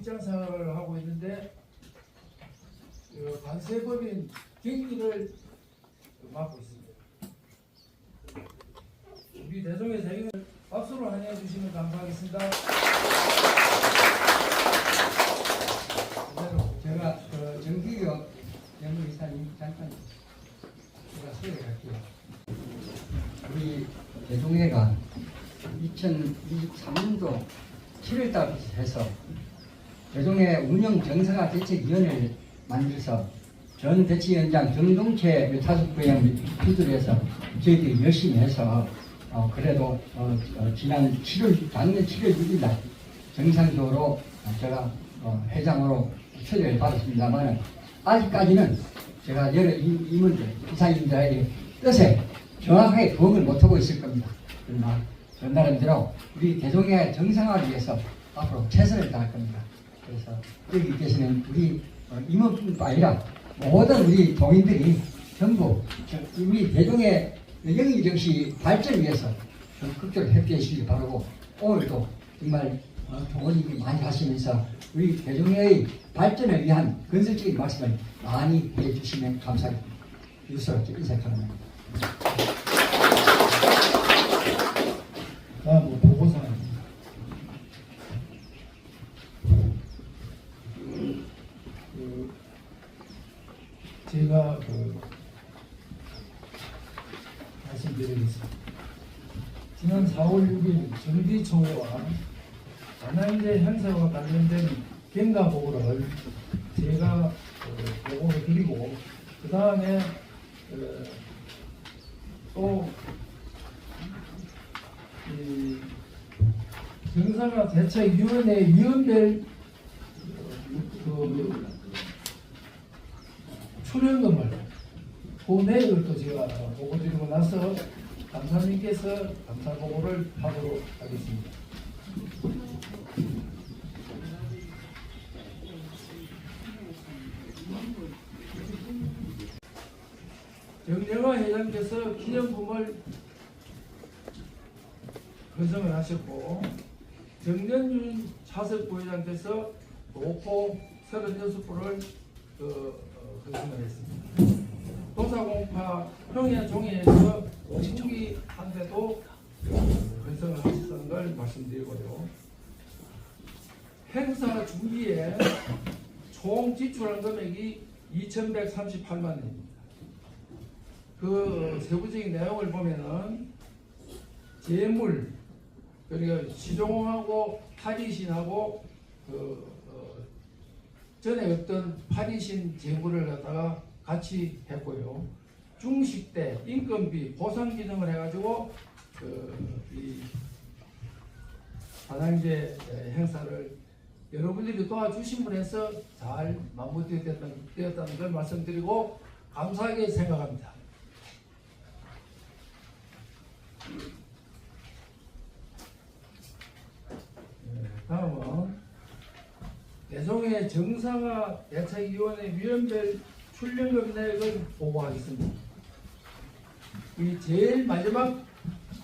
실장 생활을 하고 있는데 관세법인 경기를 맡고 있습니다. 우리 대종의 재경을 박수로 환영해 주시면 감사하겠습니다. 제가 정기교 연구이사님 잠깐 제가 소개할게요. 우리 대종회가 2023년도 7월달 해서 대종회 운영 정상화 대책위원회를 만들어서 전 대책위원장 정동채 타석부장 주도해서 저희들이 열심히 해서 그래도 지난 작년 7월 6일 날 정상적으로 제가 회장으로 초대를 받았습니다만 아직까지는 제가 여러 임원들, 이사님들에게 뜻에 정확하게 부응을 못하고 있을 겁니다. 그러나 나름대로 우리 대종회 정상화를 위해서 앞으로 최선을 다할 겁니다. 그래서 여기 계시는 우리 임원뿐만 아니라 모든 우리 동인들이 전부 우리 대종회 영리정시 발전을 위해서 극적으로 협조해 주시기 바라고 오늘도 정말 좋은 일을 많이 하시면서 우리 대종회의 발전을 위한 건설적인 말씀을 많이 해주시면 감사하겠습니다. 이것으로 인사합니다. 다음 보고서입니다. 제가 말씀드리겠습니다. 지난 4월 6일 정기총회와 관할제 행사와 관련된 경과 보고를 제가 보고를 드리고 그 다음에 또 정상화 대책위원회 위원별 출연금을 그 내역을 또 제가 보고 드리고 나서 감사님께서 감사 보고를 하도록 하겠습니다. 정영화 회장께서 기념품을 건성을 하셨고 정년윤 차석부회장께서 도포 36부를 건성을 했습니다. 도사공파 평야종회에서 공기 한 대도 건성을 하셨다는 걸 말씀드리고요. 행사 준비에 총 지출한 금액이 2,138만 원입니다. 그 세부적인 내용을 보면은 재물 그리고 시종하고 탈의신하고 전에 어떤 팔이신 재물을 갖다가 같이 했고요. 중식대, 인건비, 보상 기능을 해가지고 이 다당제 행사를 여러분들이 도와주신 분에서 잘 마무리되었다는 걸 말씀드리고 감사하게 생각합니다. 다음은 대종회 정상화 대책위원회 위원별 출연금 내역을 보고하겠습니다. 이 제일 마지막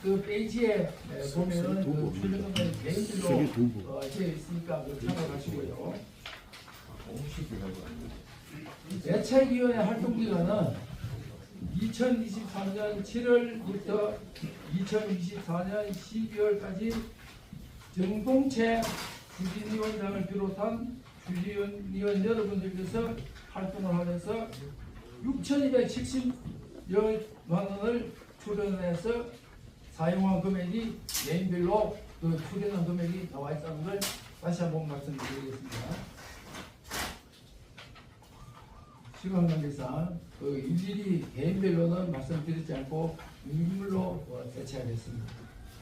그 페이지에 보면은 그 출연금을 개인별로 되어 있으니까 참고하시고요. 대책위원회 활동 기간은 2023년 7월부터 2024년 12월까지 정동채 추진위원장을 비롯한 추진위원 여러분들께서 활동을 하면서 6,270여만 원을 출연해서 사용한 금액이 개인별로 그 출연한 금액이 나와 있다는 걸 다시 한번 말씀드리겠습니다. 시간 관계상 일일이 개인별로는 말씀드리지 않고 인물로 대체하겠습니다.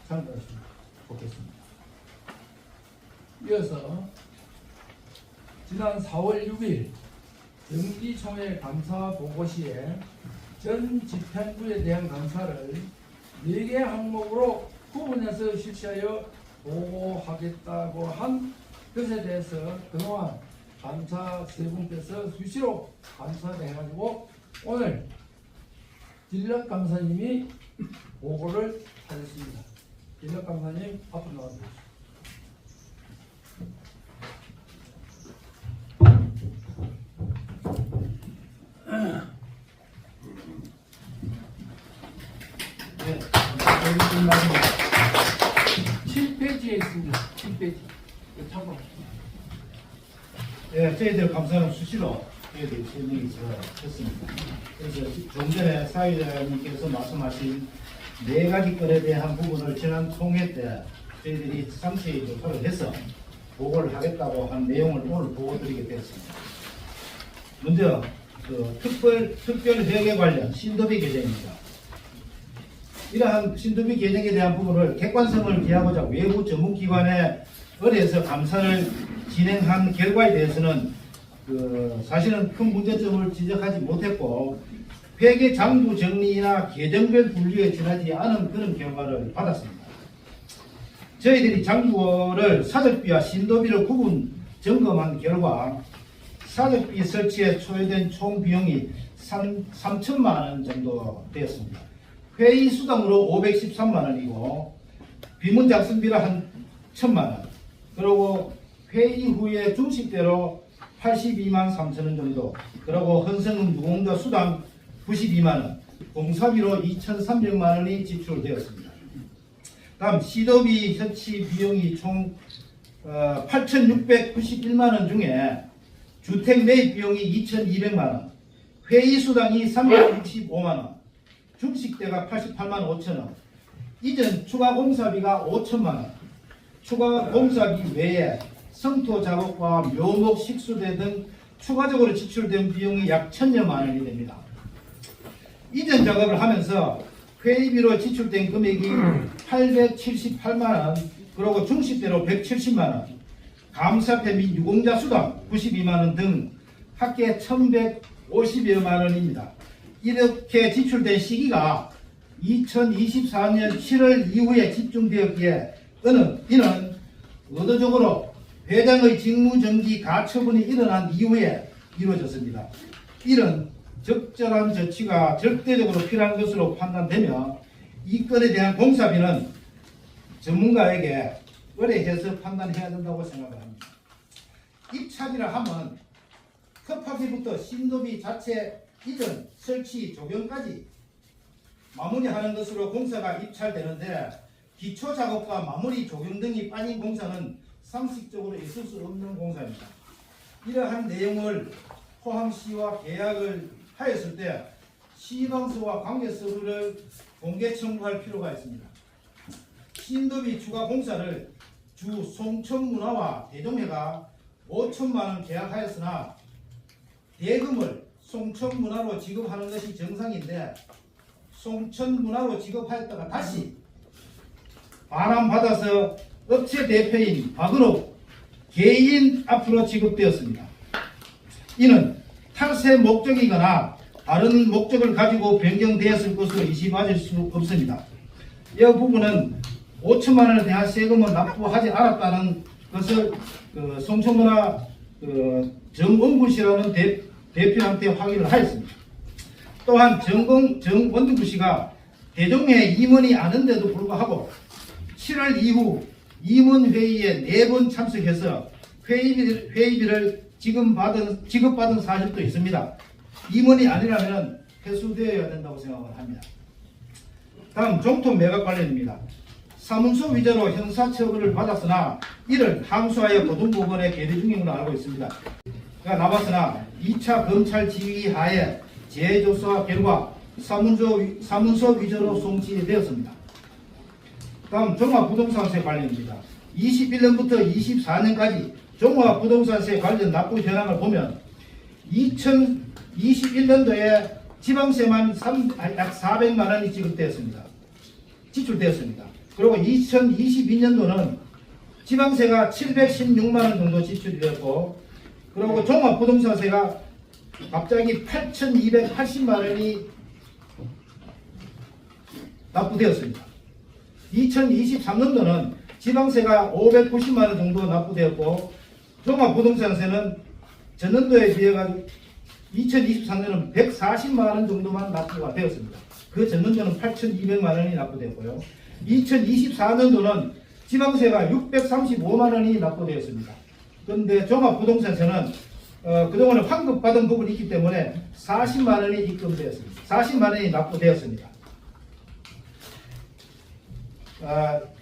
참고하시면 좋겠습니다. 이어서 지난 4월 6일 정기총회 감사 보고 시에 전 집행부에 대한 감사를 4개 항목으로 구분해서 실시하여 보고하겠다고 한 것에 대해서 그동안 감사 세 분께서 수시로 감사를 해가지고 오늘 진력 감사님이 보고를 하셨습니다. 진력 감사님 앞으로 나와주십시오. 예, 저희들 감사는 수시로 저희들이 설명해서 했습니다. 그래서 좀 전에 사회자님께서 말씀하신 4가지 건에 대한 부분을 지난 통회 때 저희들이 상세히 조사를 해서 보고를 하겠다고 한 내용을 오늘 보고드리게 되었습니다. 먼저 특별회계 관련 신도비 개정입니다. 이러한 신도비 개정에 대한 부분을 객관성을 기하고자 외부 전문기관에 의뢰해서 감사를 진행한 결과에 대해서는 사실은 큰 문제점을 지적하지 못했고 회계 장부 정리나 계정별 분류에 지나지 않은 그런 결과를 받았습니다. 저희들이 장부를 사적비와 신도비를 구분 점검한 결과 사적비 설치에 소요된 총 비용이 3천만 원 정도 되었습니다. 회의 수당으로 513만 원이고 비문 작성비라 한 1,000만 원, 그리고 회의 후에 중식대로 82만 3천 원 정도, 그리고 헌성금 유공자 수당 92만 원, 공사비로 2,300만 원이 지출되었습니다. 다음 시도비 설치 비용이 총 8,691만 원 중에 주택 매입 비용이 2,200만 원, 회의 수당이 365만 원, 중식대가 88만 5천 원, 이전 추가 공사비가 5천만 원, 추가 공사비 외에 성토 작업과 묘목 식수대 등 추가적으로 지출된 비용이 약 1,000여만 원이 됩니다. 이전 작업을 하면서 회의비로 지출된 금액이 878만 원, 그리고 중식대로 170만 원, 감사패 및 유공자 수당 92만 원 등 합계 1,150여만 원입니다. 이렇게 지출된 시기가 2024년 7월 이후에 집중되었기에 이는 의도적으로 회장의 직무정지 가처분이 일어난 이후에 이루어졌습니다. 이런 적절한 조치가 절대적으로 필요한 것으로 판단되며 이 건에 대한 공사비는 전문가에게 의뢰해서 판단해야 된다고 생각을 합니다. 입찰이라 하면 급하기부터 신도비 자체 이전 설치 조경까지 마무리하는 것으로 공사가 입찰되는데 기초작업과 마무리 조경 등이 빠진 공사는 상식적으로 있을 수 없는 공사입니다. 이러한 내용을 포함시와 계약을 하였을 때 시방서와 관계서류를 공개 청구할 필요가 있습니다. 신도비 추가 공사를 주 송천문화와 대종회가 5천만 원 계약하였으나 대금을 송천문화로 지급하는 것이 정상인데 송천문화로 지급하였다가 다시 반환받아서 업체 대표인 박은옥 개인 앞으로 지급되었습니다. 이는 탈세 목적이거나 다른 목적을 가지고 변경되었을 것으로 의심받을 수 없습니다. 이 부분은 5천만 원에 대한 세금은 납부하지 않았다는 것을 송천문화 정원구 씨라는 대표한테 확인을 하였습니다. 또한 정원구 씨가 대종회 임원이 아닌데도 불구하고 7월 이후 임원회의에 4번 참석해서 회의비를 지급받은 사실도 있습니다. 임원이 아니라면 회수되어야 된다고 생각을 합니다. 다음 종토 매각 관련입니다. 사문서 위조로 형사처벌을 받았으나 이를 항소하여 고등법원에 계류 중인 걸로 알고 있습니다. 나왔으나 2차 검찰 지휘 하에 재조사 결과 사문서 위조로 송치되었습니다. 다음 종합부동산세 관련입니다. 21년부터 24년까지 종합부동산세 관련 납부 현황을 보면 2021년도에 지방세만 약 400만 원이 지출되었습니다. 그리고 2022년도는 지방세가 716만 원 정도 지출이 되었고, 그리고 종합부동산세가 갑자기 8,280만 원이 납부되었습니다. 2023년도는 지방세가 590만 원 정도 납부되었고, 종합부동산세는 전년도에 비해 가지고 2023년은 140만 원 정도만 납부가 되었습니다. 그 전년도는 8,200만 원이 납부되었고요. 2024년도는 지방세가 635만 원이 납부되었습니다. 그런데 종합부동산세는 그동안에 환급받은 부분이 있기 때문에 40만 원이 입금되었습니다. 40만 원이 납부되었습니다.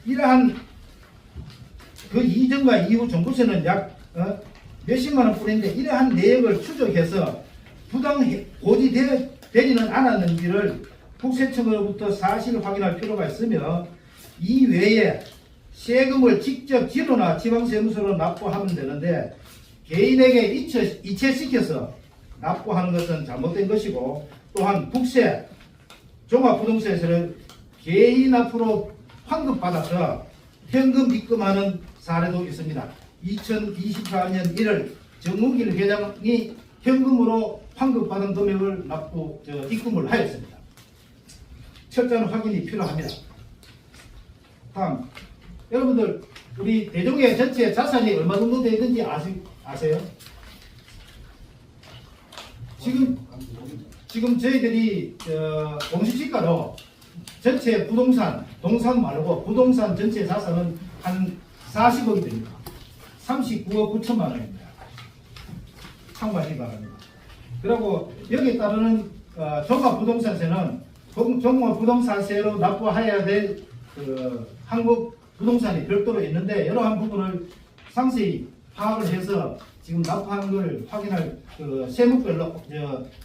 이러한 그 이전과 이후 정부세는 약 몇십만 원 뿌리는데 이러한 내역을 추적해서 부당 고지되지는 않았는지를 국세청으로부터 사실 확인할 필요가 있으며 이 외에 세금을 직접 지로나 지방세무서로 납부하면 되는데 개인에게 이체시켜서 납부하는 것은 잘못된 것이고 또한 국세, 종합부동산세를 개인 앞으로 환급받아서 현금 입금하는 사례도 있습니다. 2024년 1월 정문길 회장이 현금으로 환급받은 금액을 입금을 하였습니다. 철저한 확인이 필요합니다. 다음, 여러분들 우리 대종의 전체 자산이 얼마 정도 되는지 아세요? 지금 저희들이 공시지가로 전체 부동산, 동산 말고 부동산 전체 자산은 한 40억이 됩니다. 39억 9천만 원입니다. 참고하시기 바랍니다. 그리고 여기에 따르는 종합부동산세는 종합부동산세로 납부해야 될 한국 부동산이 별도로 있는데 이러한 부분을 상세히 파악을 해서 지금 납부한 걸 확인할 세무별로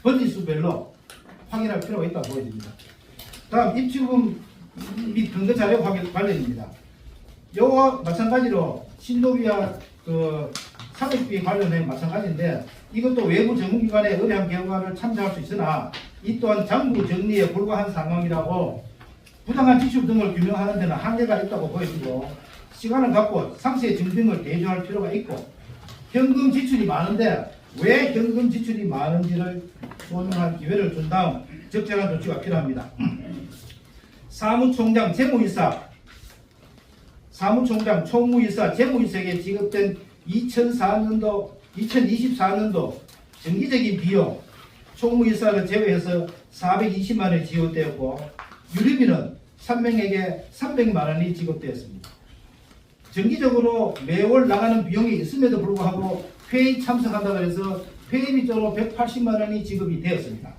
번지수별로 확인할 필요가 있다고 보여집니다. 다음 입주금 및 근거 자료 관련입니다. 이와 마찬가지로 신도비와 사백비 관련해 마찬가지인데 이것도 외부 전문기관의 의뢰한 결과를 참조할 수 있으나 이 또한 장부 정리에 불과한 상황이라고 부당한 지출 등을 규명하는 데는 한계가 있다고 보여지고 시간을 갖고 상세 증빙을 대조할 필요가 있고 현금 지출이 많은데 왜 현금 지출이 많은지를 소명할 기회를 준 다음 적절한 조치가 필요합니다. 사무총장 총무이사 재무이사에게 지급된 2024년도 정기적인 비용 총무이사를 제외해서 420만 원이 지급되었고 유류비는 3명에게 300만 원이 지급되었습니다. 정기적으로 매월 나가는 비용이 있음에도 불구하고 회의 참석한다고 해서 회의비 쪽으로 180만 원이 지급이 되었습니다.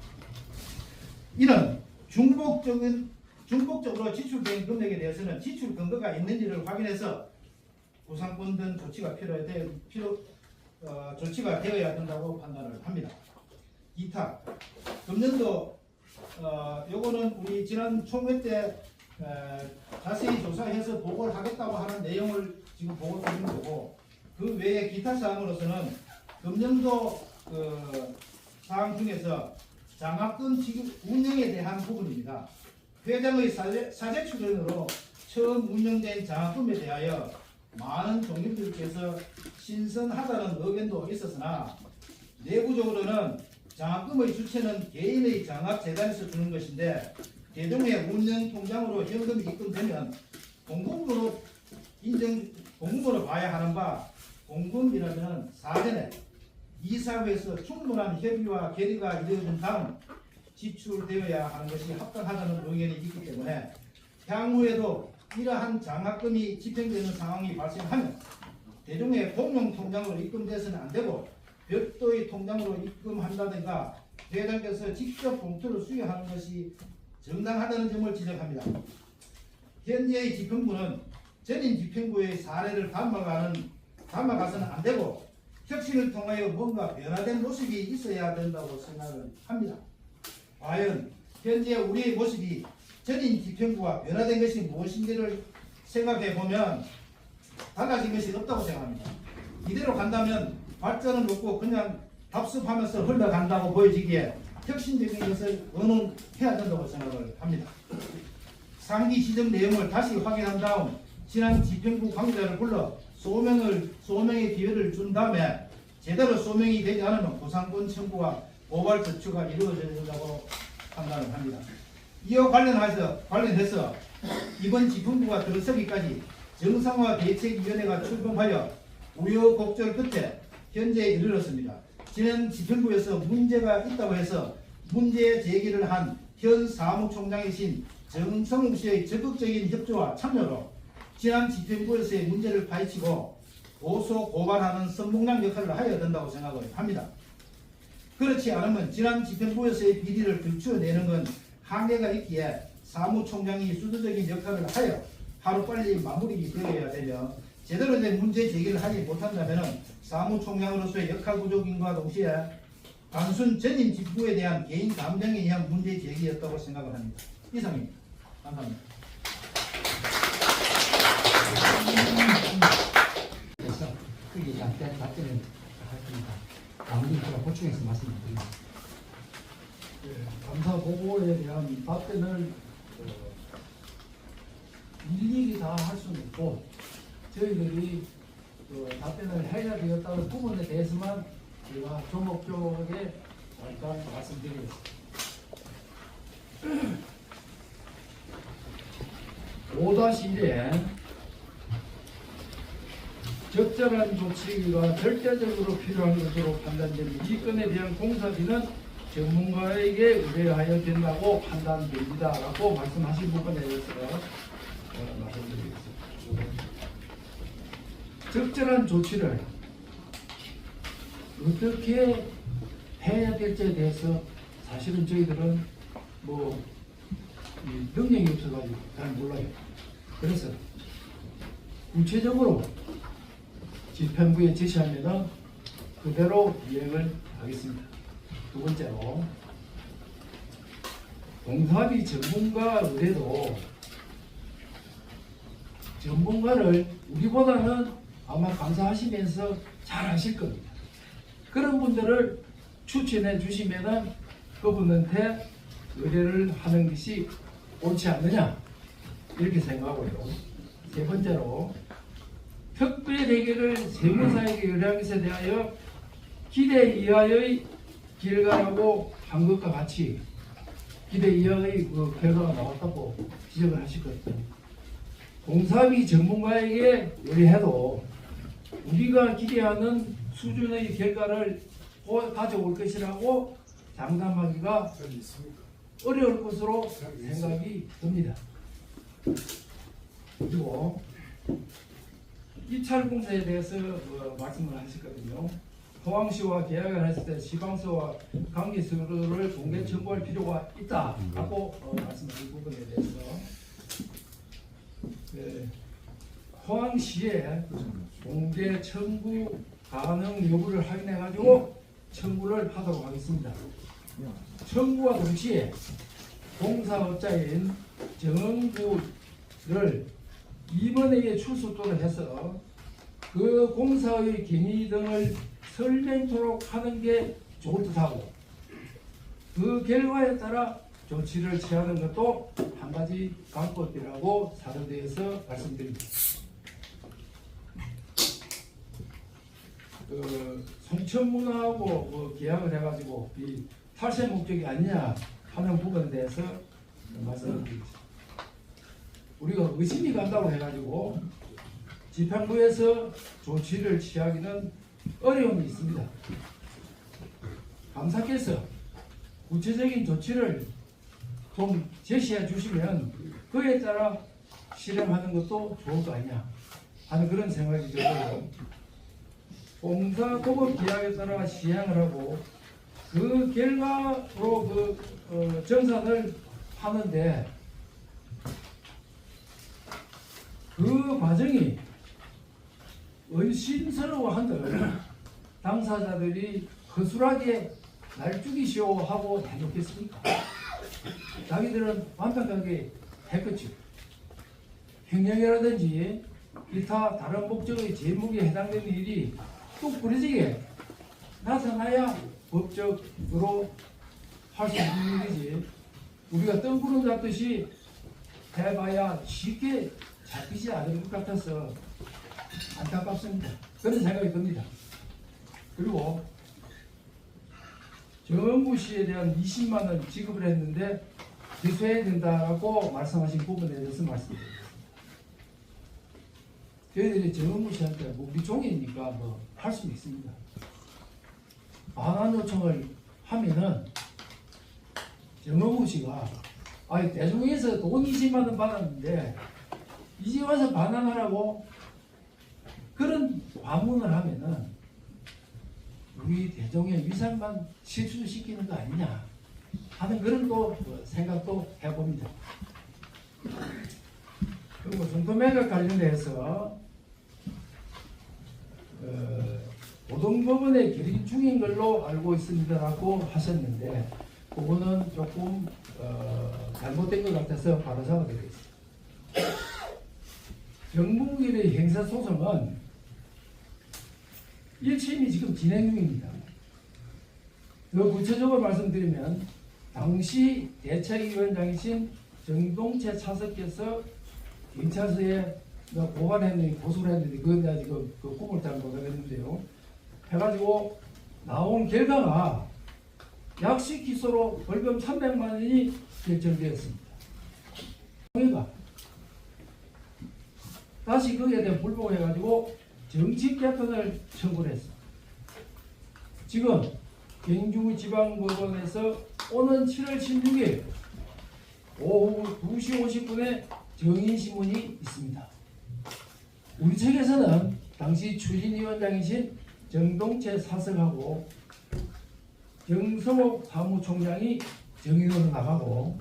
이는 중복적으로 지출된 금액에 대해서는 지출 근거가 있는지를 확인해서 보상권 등 조치가 조치가 되어야 된다고 판단을 합니다. 기타 금년도 요거는 우리 지난 총회 때 자세히 조사해서 보고를 하겠다고 하는 내용을 지금 보고 드리는 거고 그 외에 기타 사항으로서는 금년도 사항 중에서 장학금 지급 운영에 대한 부분입니다. 회장의 사제 출연으로 처음 운영된 장학금에 대하여 많은 동료들께서 신선하다는 의견도 있었으나 내부적으로는 장학금의 주체는 개인의 장학재단에서 주는 것인데 대종의 운영통장으로 현금이 입금되면 공금으로 봐야 하는 바 공금이라면 사전에 이사회에서 충분한 협의와 결의가 이루어진 다음 지출되어야 하는 것이 합당하다는 의견이 있기 때문에 향후에도 이러한 장학금이 집행되는 상황이 발생하면 대종의 공용통장으로 입금돼서는 안되고 별도의 통장으로 입금한다든가 회장께서 직접 봉투를 수여하는 것이 정당하다는 점을 지적합니다. 현재의 집행부는 전임 집행부의 사례를 담아가서는 안되고 혁신을 통하여 뭔가 변화된 모습이 있어야 된다고 생각을 합니다. 과연 현재 우리의 모습이 전임 집행부와 변화된 것이 무엇인지를 생각해 보면 달라진 것이 없다고 생각합니다. 이대로 간다면 발전은 없고 그냥 답습하면서 흘러간다고 보여지기에 혁신적인 것을 의논해야 된다고 생각을 합니다. 상기 지적 내용을 다시 확인한 다음 지난 집행부 관계자를 불러 소명의 기회를 준 다음에 제대로 소명이 되지 않으면 보상권 청구와 고발 조치가 이루어져야 된다고 판단을 합니다. 이와 관련해서 이번 집행부가 들어서기까지 정상화 대책위원회가 출범하여 우여곡절 끝에 현재에 이르렀습니다. 지난 집행부에서 문제가 있다고 해서 문제 제기를 한 현 사무총장이신 정성웅 씨의 적극적인 협조와 참여로 지난 집행부에서의 문제를 파헤치고 고소 고발하는 선봉장 역할을 하여야 된다고 생각을 합니다. 그렇지 않으면 지난 집행부에서의 비리를 들추어내는 건 한계가 있기에 사무총장이 수도적인 역할을 하여 하루빨리 마무리 되어야 되며 제대로 된 문제 제기를 하지 못한다면 사무총장으로서의 역할 부족인과 동시에 단순 전임 직무에 대한 개인 감정에 의한 문제 제기였다고 생각을 합니다. 이상입니다. 감사합니다. 그래서 거기에 대한 답변을 할 겁니다. 아무튼 제가 보충해서 말씀드립니다. 감사 보고에 대한 답변을 일일이 다 할 수는 없고 저희들이 답변을 해야 되겠다는 부분에 대해서만 제가 조목조목하게 잠깐 말씀드리겠습니다. (5-1에) 적절한 조치가 절대적으로 필요한 것으로 판단된 이 건에 대한 공사비는 전문가에게 의뢰하여 된다고 판단됩니다. 라고 말씀하신 부분에 대해서 말씀드리겠습니다. 적절한 조치를 어떻게 해야 될지에 대해서 사실은 저희들은 능력이 없어가지고 잘 몰라요. 그래서 구체적으로 집행부에 지시하면 그대로 이행을 하겠습니다. 두 번째로 공사비 전문가 의뢰도 전문가를 우리보다는 아마 감사하시면서 잘 하실 겁니다. 그런 분들을 추천해 주시면 그분한테 의뢰를 하는 것이 옳지 않느냐 이렇게 생각하고요. 세 번째로 특별 대계를 세무사에게 의뢰한 것에 대하여 기대 이하의 결과라고 한 것과 같이 기대 이하의 그 결과가 나왔다고 지적을 하셨거든요. 공사비 전문가에게 의뢰해도 우리가 기대하는 수준의 결과를 가져올 것이라고 장담하기가 어려울 것으로 생각이 듭니다. 그리고 입찰 공사에 대해서 말씀을 하셨거든요. 포항시와 계약을 했을 때 시방서와 관계서류를 공개 청구할 필요가 있다라고 말씀하신 부분에 대해서 포항시에 공개 청구 가능 여부를 확인해 가지고 청구를 하도록 하겠습니다. 청구와 동시에 공사업자인 정은구를 임원에게 출석도를 해서 그 공사의 경위 등을 설명토록 하는 게 좋을 듯하고 그 결과에 따라 조치를 취하는 것도 한 가지 방법이라고 사전대에서 말씀드립니다. 송천문화하고 계약을 해가지고 이 탈세 목적이 아니냐 하는 부분에 대해서 말씀드리겠습니다. 우리가 의심이 간다고 해가지고 집행부에서 조치를 취하기는 어려움이 있습니다. 감사께서 구체적인 조치를 좀 제시해 주시면 그에 따라 실행하는 것도 좋을 거 아니냐 하는 그런 생각이 들고요. 공사법업 계약에 따라 시행을 하고 그 결과로 정산을 하는데 그 과정이 의심스러워한들 당사자들이 허술하게 날 죽이시오 하고 해놓겠습니까? 자기들은 완벽하게 했겠죠. 횡령이라든지 기타 다른 목적의 제목에 해당되는 일이 뚝 부러지게 나타나야 법적으로 할 수 있는 일이지 우리가 뜬구름 잡듯이 해봐야 쉽게 잡히지 않을 것 같아서 안타깝습니다. 그런 생각이 듭니다. 그리고 정은구 씨에 대한 20만 원 지급을 했는데 기소해야 된다라고 말씀하신 부분에 대해서 말씀드립니다. 저희들이 정은구 씨한테 우리 종이니까 할 수는 있습니다. 반환 요청을 하면은 정은구 씨가 대종에서 돈 20만 원 받았는데 이제 와서 반환하라고 그런 반문을 하면은 우리 대종의 위상만 실추시키는 거 아니냐 하는 그런 또 생각도 해봅니다. 그리고 성토매각 관련해서 고등법원에 결의 중인 걸로 알고 있습니다라고 하셨는데 그거는 조금 잘못된 것 같아서 바로 잡아드리겠습니다. 경북일의 형사소송은 1심이 지금 진행 중입니다. 더 구체적으로 말씀드리면 당시 대책위원장이신 정동채 차석께서 경찰서에 고발했는데 고소를 했는데 그건 내가 지금 그 꿈을 잘 못하겠는데요. 해가지고 나온 결과가 약식 기소로 벌금 300만 원이 결정되었습니다. 그러니까 다시 거기에 대한 불복을 해가지고 정식 개편을 청구를 했습니다. 지금 경주지방법원에서 오는 7월 16일 오후 2시 50분에 정인신문이 있습니다. 우리 측에서는 당시 추진위원장이신 정동채 사석하고 정성옥 사무총장이 정인으로 나가고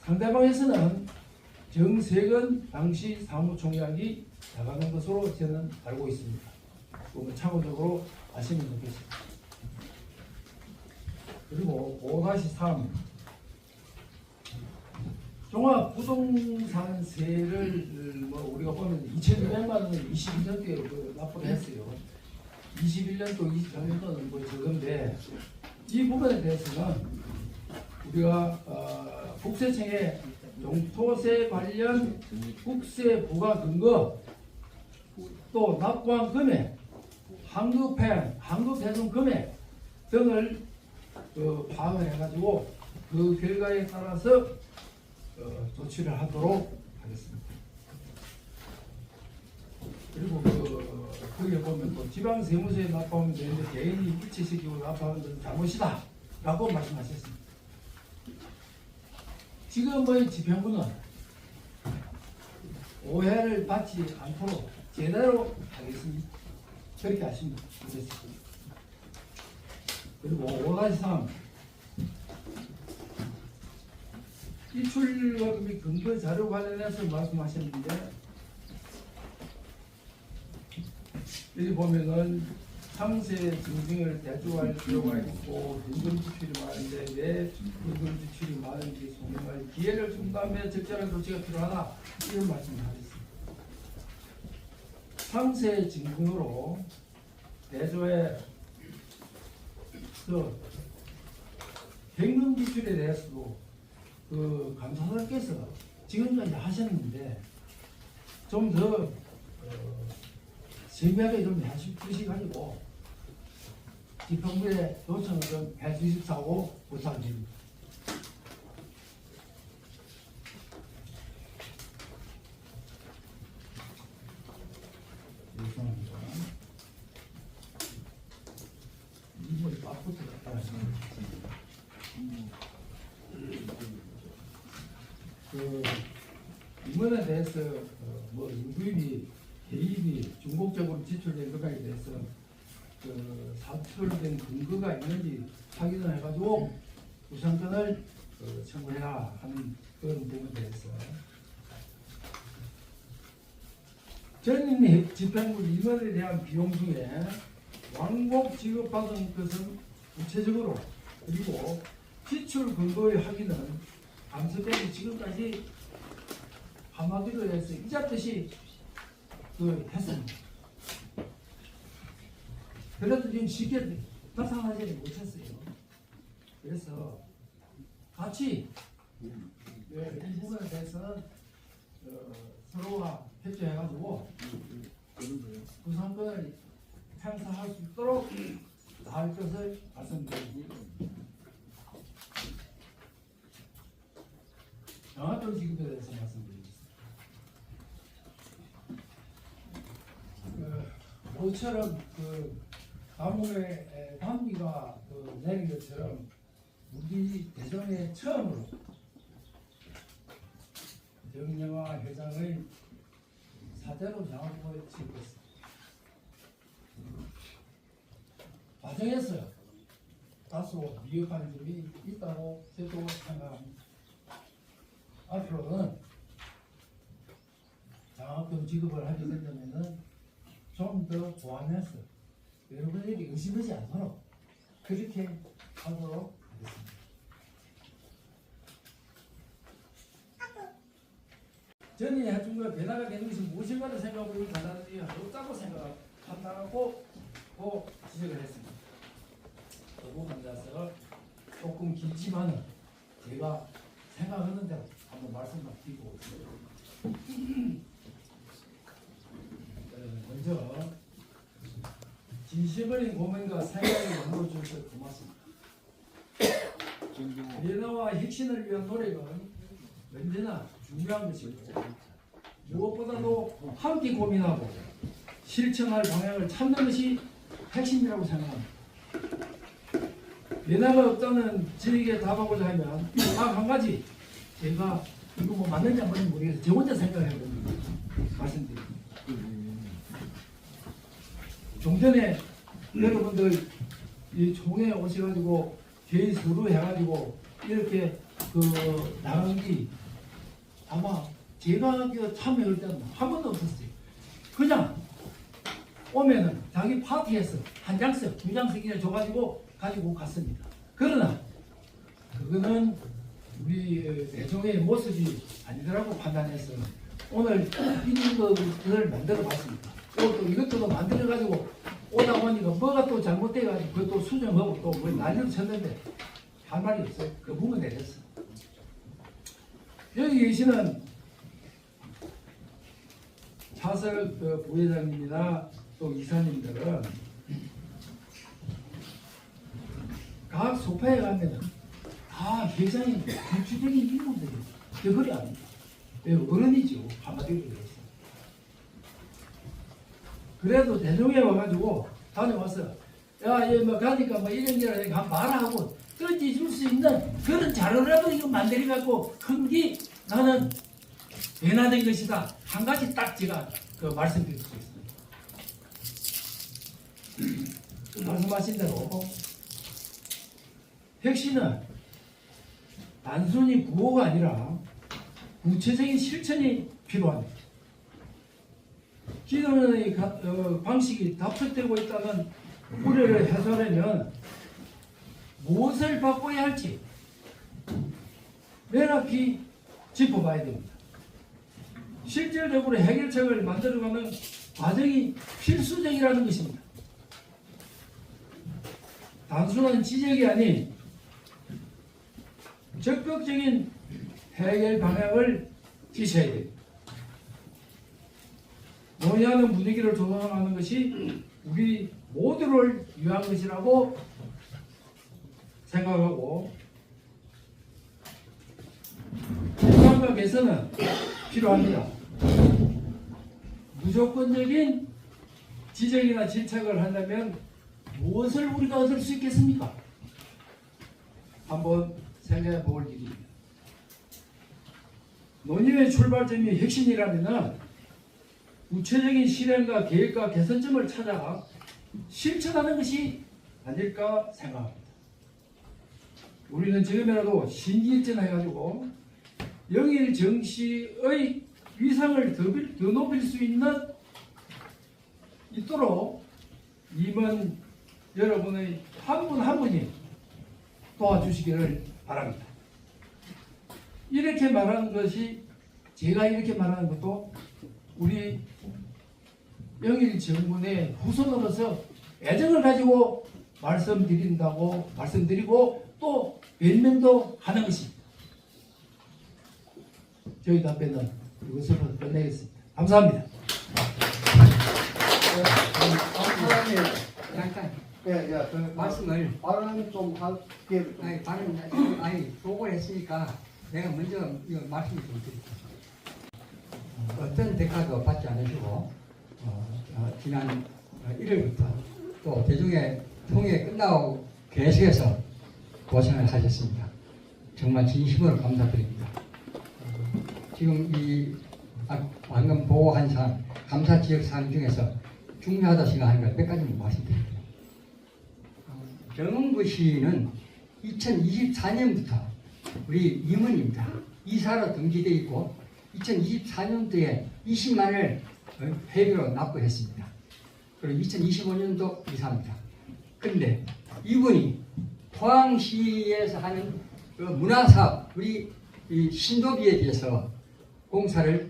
상대방에서는 정세근 당시 사무총장이 나가는 것으로 저는 알고 있습니다. 그건 참고적으로 아시면 좋겠습니다. 그리고 5-3 종합부동산세를 우리가 보면 2,200만 원을 22년도에 납부를 했어요. 21년도, 24년도는 적은데 이 부분에 대해서는 우리가 국세청에 종토세 관련 국세 부과 근거 또 납부한 금액, 환급해준 금액 등을 파악을 해가지고 그 결과에 따라서 조치를 하도록 하겠습니다. 그리고 거기에 보면 또 지방세무서에 납부하면 되는데 개인이 일치시키고 납부하는 것은 잘못이다 라고 말씀하셨습니다. 지금의 집행부는 오해를 받지 않도록 제대로 하겠습니다. 그렇게 하시면 되겠습니다. 그리고 5-3 이출과 및 근거 자료 관련해서 말씀하셨는데 여기 보면은 상세 증빙을 대조할 필요가 있고 현금 지출이 많은데 왜 현금 지출이 많은지 소명할 기회를 준 다음에 적절한 조치가 필요하다 이런 말씀을 하셨습니다. 상세 증빙으로 대조의 현금 지출에 대해서도 감사사께서 지금까지 하셨는데 좀 더 세밀하게 좀 해주시가지고 집행부에 요청을 좀 해주십사고 부탁드립니다. 죄송합니다. 이번에 빠꾸도 갖다 이번에 대해서 인구입이 개입이 중복적으로 지출된 것까지 대해서 사출된 근거가 있는지 확인을 해가지고 우선권을 청구해라 하는 그런 부분에 대해서 전임 집행부 임원에 대한 비용 중에 왕복 지급받은 것은 구체적으로 그리고 지출 근거의 확인은 감사대이 지금까지 한마디로 해서 이잡듯이 했습니다. 그래도 지금 쉽게 나타나지 못했어요. 그래서 같이 이 부분에 대해서는 서로가 협조해가지고 구상권을 행사할 수 있도록 나을 것을 말씀드립니다. 정확한 지급에 대해서 말씀드리겠습니다. 모처럼 감옥의 단비가 내린 것처럼 우리 대전에 처음으로 정영화 회장의 사대로 장학금을 지급했습니다. 과정에서 다소 미흡한 점이 있다고 저도 생각합니다. 앞으로는 장학금 지급을 하게 된다면은 좀 더 보완해서 여러분들이 의심하지 않도록 그렇게 하도록 하겠습니다. 전에 해준 거 변화가 되는 것이 무엇인가를 생각하고 이 판단이 없다고 판단하고 지적을 했습니다. 그 부분에 대해서 조금 길지만은 제가 생각하는 대로 한번 말씀을 드리고 있습니다. 먼저 진심 어린 고민과 생각을 나누어 주셔서 고맙습니다. 변화와 혁신을 위한 노력은 언제나 중요한 것이고 무엇보다도 함께 고민하고 실천할 방향을 찾는 것이 핵심이라고 생각합니다. 변화가 없다는 저에게 답하고자 하면 딱 한 가지 제가 이거 뭐 맞는지 안 맞는지 모르겠어요. 저 혼자 생각해 봅니다. 말씀드립니다. 좀 전에 여러분들 이 총회에 오셔가지고 개인 서류 해가지고 이렇게 나간 게 아마 제가 참여할 때는 한 번도 없었어요. 그냥 오면은 자기 파티에서 한 장씩, 두 장씩이나 줘가지고 가지고 갔습니다. 그러나 그거는 우리 대통령의 모습이 아니더라고 판단해서 오늘 이런 것을 만들어 봤습니다. 또 이것도 만들어 가지고 오다 보니까 뭐가 또 잘못돼 가지고 그것도 수정하고 또 뭐 난리를 쳤는데 할 말이 없어요. 그 부분 내렸어. 여기 계시는 차설 부회장님이나 또 이사님들은 각 소파에 가면은 다 회장이 구체적인 인물들이에요. 그리 아닙니다. 어른이죠. 한마디로 그랬어요. 그래도 대종에 와가지고 다녀와서 야, 뭐 가니까 뭐 이런 게 말하고 던져줄 수 있는 그런 자료라도 이거 만들어갖고 큰 게 나는 변화된 것이다. 한 가지 딱 제가 말씀드릴 수 있습니다. 말씀하신 대로 혁신은 단순히 구호가 아니라 구체적인 실천이 필요합니다. 기존의 방식이 답습되고 있다는 우려를 해소하려면 무엇을 바꿔야 할지 명확히 짚어봐야 됩니다. 실질적으로 해결책을 만들어가는 과정이 필수적이라는 것입니다. 단순한 지적이 아닌 적극적인 해결 방향을 지셔야 됩니다. 논의하는 분위기를 조성하는 것이 우리 모두를 위한 것이라고 생각하고 개선과 개선은 필요합니다. 무조건적인 지적이나 질책을 한다면 무엇을 우리가 얻을 수 있겠습니까? 한번 생각해 볼 일입니다. 논의의 출발점이 혁신이라면 구체적인 실행과 계획과 개선점을 찾아 실천하는 것이 아닐까 생각합니다. 우리는 지금이라도 신기일전해가지고 영일 정시의 위상을 더 높일 수 있도록 임원 여러분의 한 분 한 분이 도와주시기를 바랍니다. 이렇게 말하는 것이 제가 이렇게 말하는 것도 우리 영일 정군의 후손으로서 애정을 가지고 말씀드리고 또 변명도 하는 것입니다. 저희 답변은 이것으로 끝내겠습니다. 감사합니다. 잠깐 그 말씀을 발언 좀 할게. 보고를 했으니까 내가 먼저 이 말씀을 좀 드릴게요. 어떤 대가도 받지 않으시고 지난 1월부터 또 대중의 통회 끝나고 계속해서 고생을 하셨습니다. 정말 진심으로 감사드립니다. 지금 방금 보고한 사항, 감사 지역 사항 중에서 중요하다 생각하는 걸 몇 가지만 말씀드릴게요. 정은구 씨는 2024년부터 우리 임원입니다. 이사로 등기되어 있고 2024년도에 20만을 회비로 납부했습니다. 그리고 2025년도 이사입니다. 그런데 이분이 포항시에서 하는 그 문화사업, 우리 이 신도비에 대해서 공사를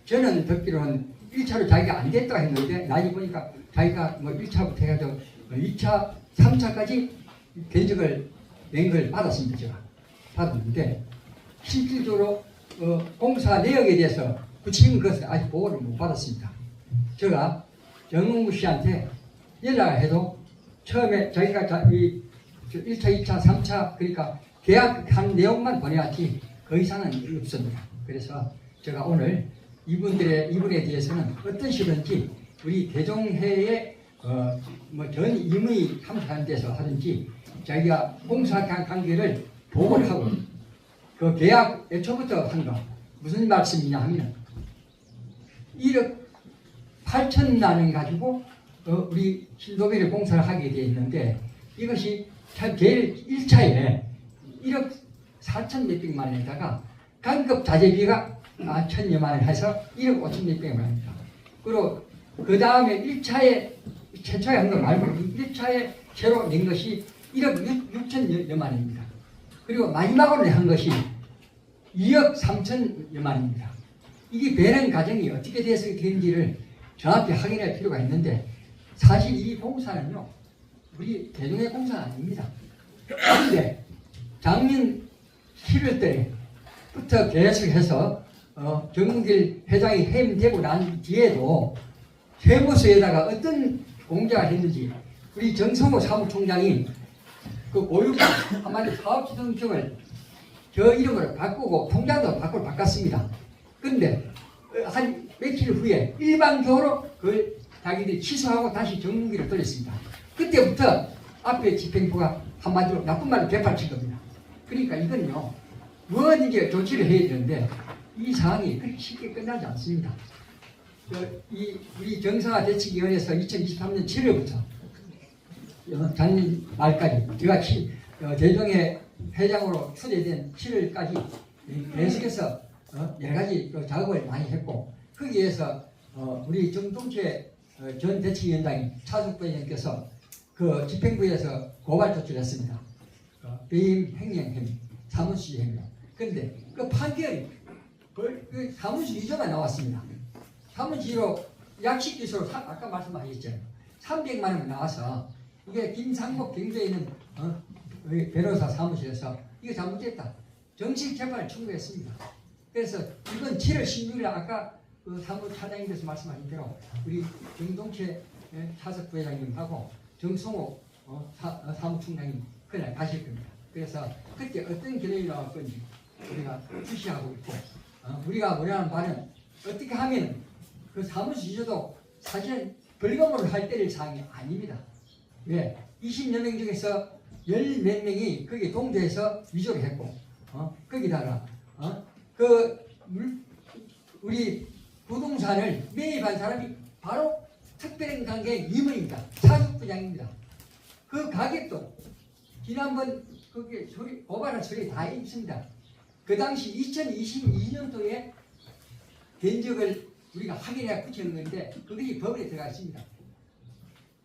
저는 듣기로는 1차로 자기가 안 됐다고 했는데 나중에 보니까 자기가 뭐 1차부터 해가지고 2차, 3차까지 견적을 낸 걸 받았습니다. 제가 받았는데 실질적으로 공사 내역에 대해서 구체적인 것을 아직 보고를 못 받았습니다. 제가 정몽구 씨한테 연락을 해도 처음에 자기가 이 1차, 2차, 3차 그러니까 계약한 내용만 보내왔지 그 이상은 없습니다. 그래서 제가 오늘 이분에 대해서는 어떤 식으로든지 우리 대종회의 전 임의 참석하는 데서 하든지 자기가 공사 관계를 보고를 하고 그 계약 애초부터 한 거 무슨 말씀이냐 하면 1억 8천만 원 가지고 우리 신도비를 공사를 하게 되어 있는데 이것이 참 제일 1차에 1억 4천 몇백만 원에다가 간급 자재비가 1,000여만 원 해서 1억 5천 몇백만 원입니다. 그리고 그 다음에 1차에 최초에 한 거 말고 1차에 새로 낸 것이 1억 6천여만 원입니다. 그리고 마지막으로 한 것이 2억 3천여만 원입니다. 이게 배는 과정이 어떻게 돼서 되는지를 정확히 확인할 필요가 있는데 사실 이 공사는요 우리 대종의 공사가 아닙니다. 그런데 작년 7월 때부터 계속해서 정문길 회장이 해임되고 난 뒤에도 세무서에다가 어떤 공작을 했는지 우리 정성호 사무총장이 그 고유 한마디 사업지정청을 저 이름으로 바꾸고 통장도 바꿨습니다. 그런데 한 며칠 후에 일방적으로 그걸 자기들이 취소하고 다시 정문기를 돌렸습니다. 그때부터 앞에 집행부가 한마디로 나쁜 말로 개판친 겁니다. 그러니까 이건요 뭐든지 조치를 해야 되는데 이 상황이 그렇게 쉽게 끝나지 않습니다. 우리 정상화 대책위원회에서 2023년 7월부터 작년 말까지 제가 대종회 회장으로 추대된 7월까지 계속해서 여러 가지 작업을 많이 했고 거기에서 우리 정동채 전 대책위원장이 차석부회장께서 그 집행부에서 고발 조치를 했습니다. 배임 횡령 혐의, 사무실 혐의. 그런데 그 판결이 그 사무실 위조가 나왔습니다. 사무실로 약식 기소로 아까 말씀하셨잖아요. 300만 원 나와서 이게 김상복 경주에 있는 변호사 사무실에서 이거 잘못됐다. 정식 재판을 청구했습니다. 그래서 이건 7월 16일 아까 그 사무차장님께서 말씀하신 대로 우리 정동채 차석부회장님하고 정성호 사무총장님 그날 가실 겁니다. 그래서 그때 어떤 결론이 나올 건지 우리가 주시하고 있고 우리가 원하는 바는 어떻게 하면 그 사무실 위조도 사실은 벌금으로 할 때릴 사항이 아닙니다. 왜? 20여 명 중에서 10몇 명이 거기에 동조해서 위조를 했고 거기다가 우리 부동산을 매입한 사람이 바로 특별한 관계의 임원입니다. 사직부장입니다. 그 가격도 지난번 거기에 고발한 서류에 다 있습니다. 그 당시 2022년도에 견적을 우리가 확인해 붙이는 건데 그것이 법에 들어가 있습니다.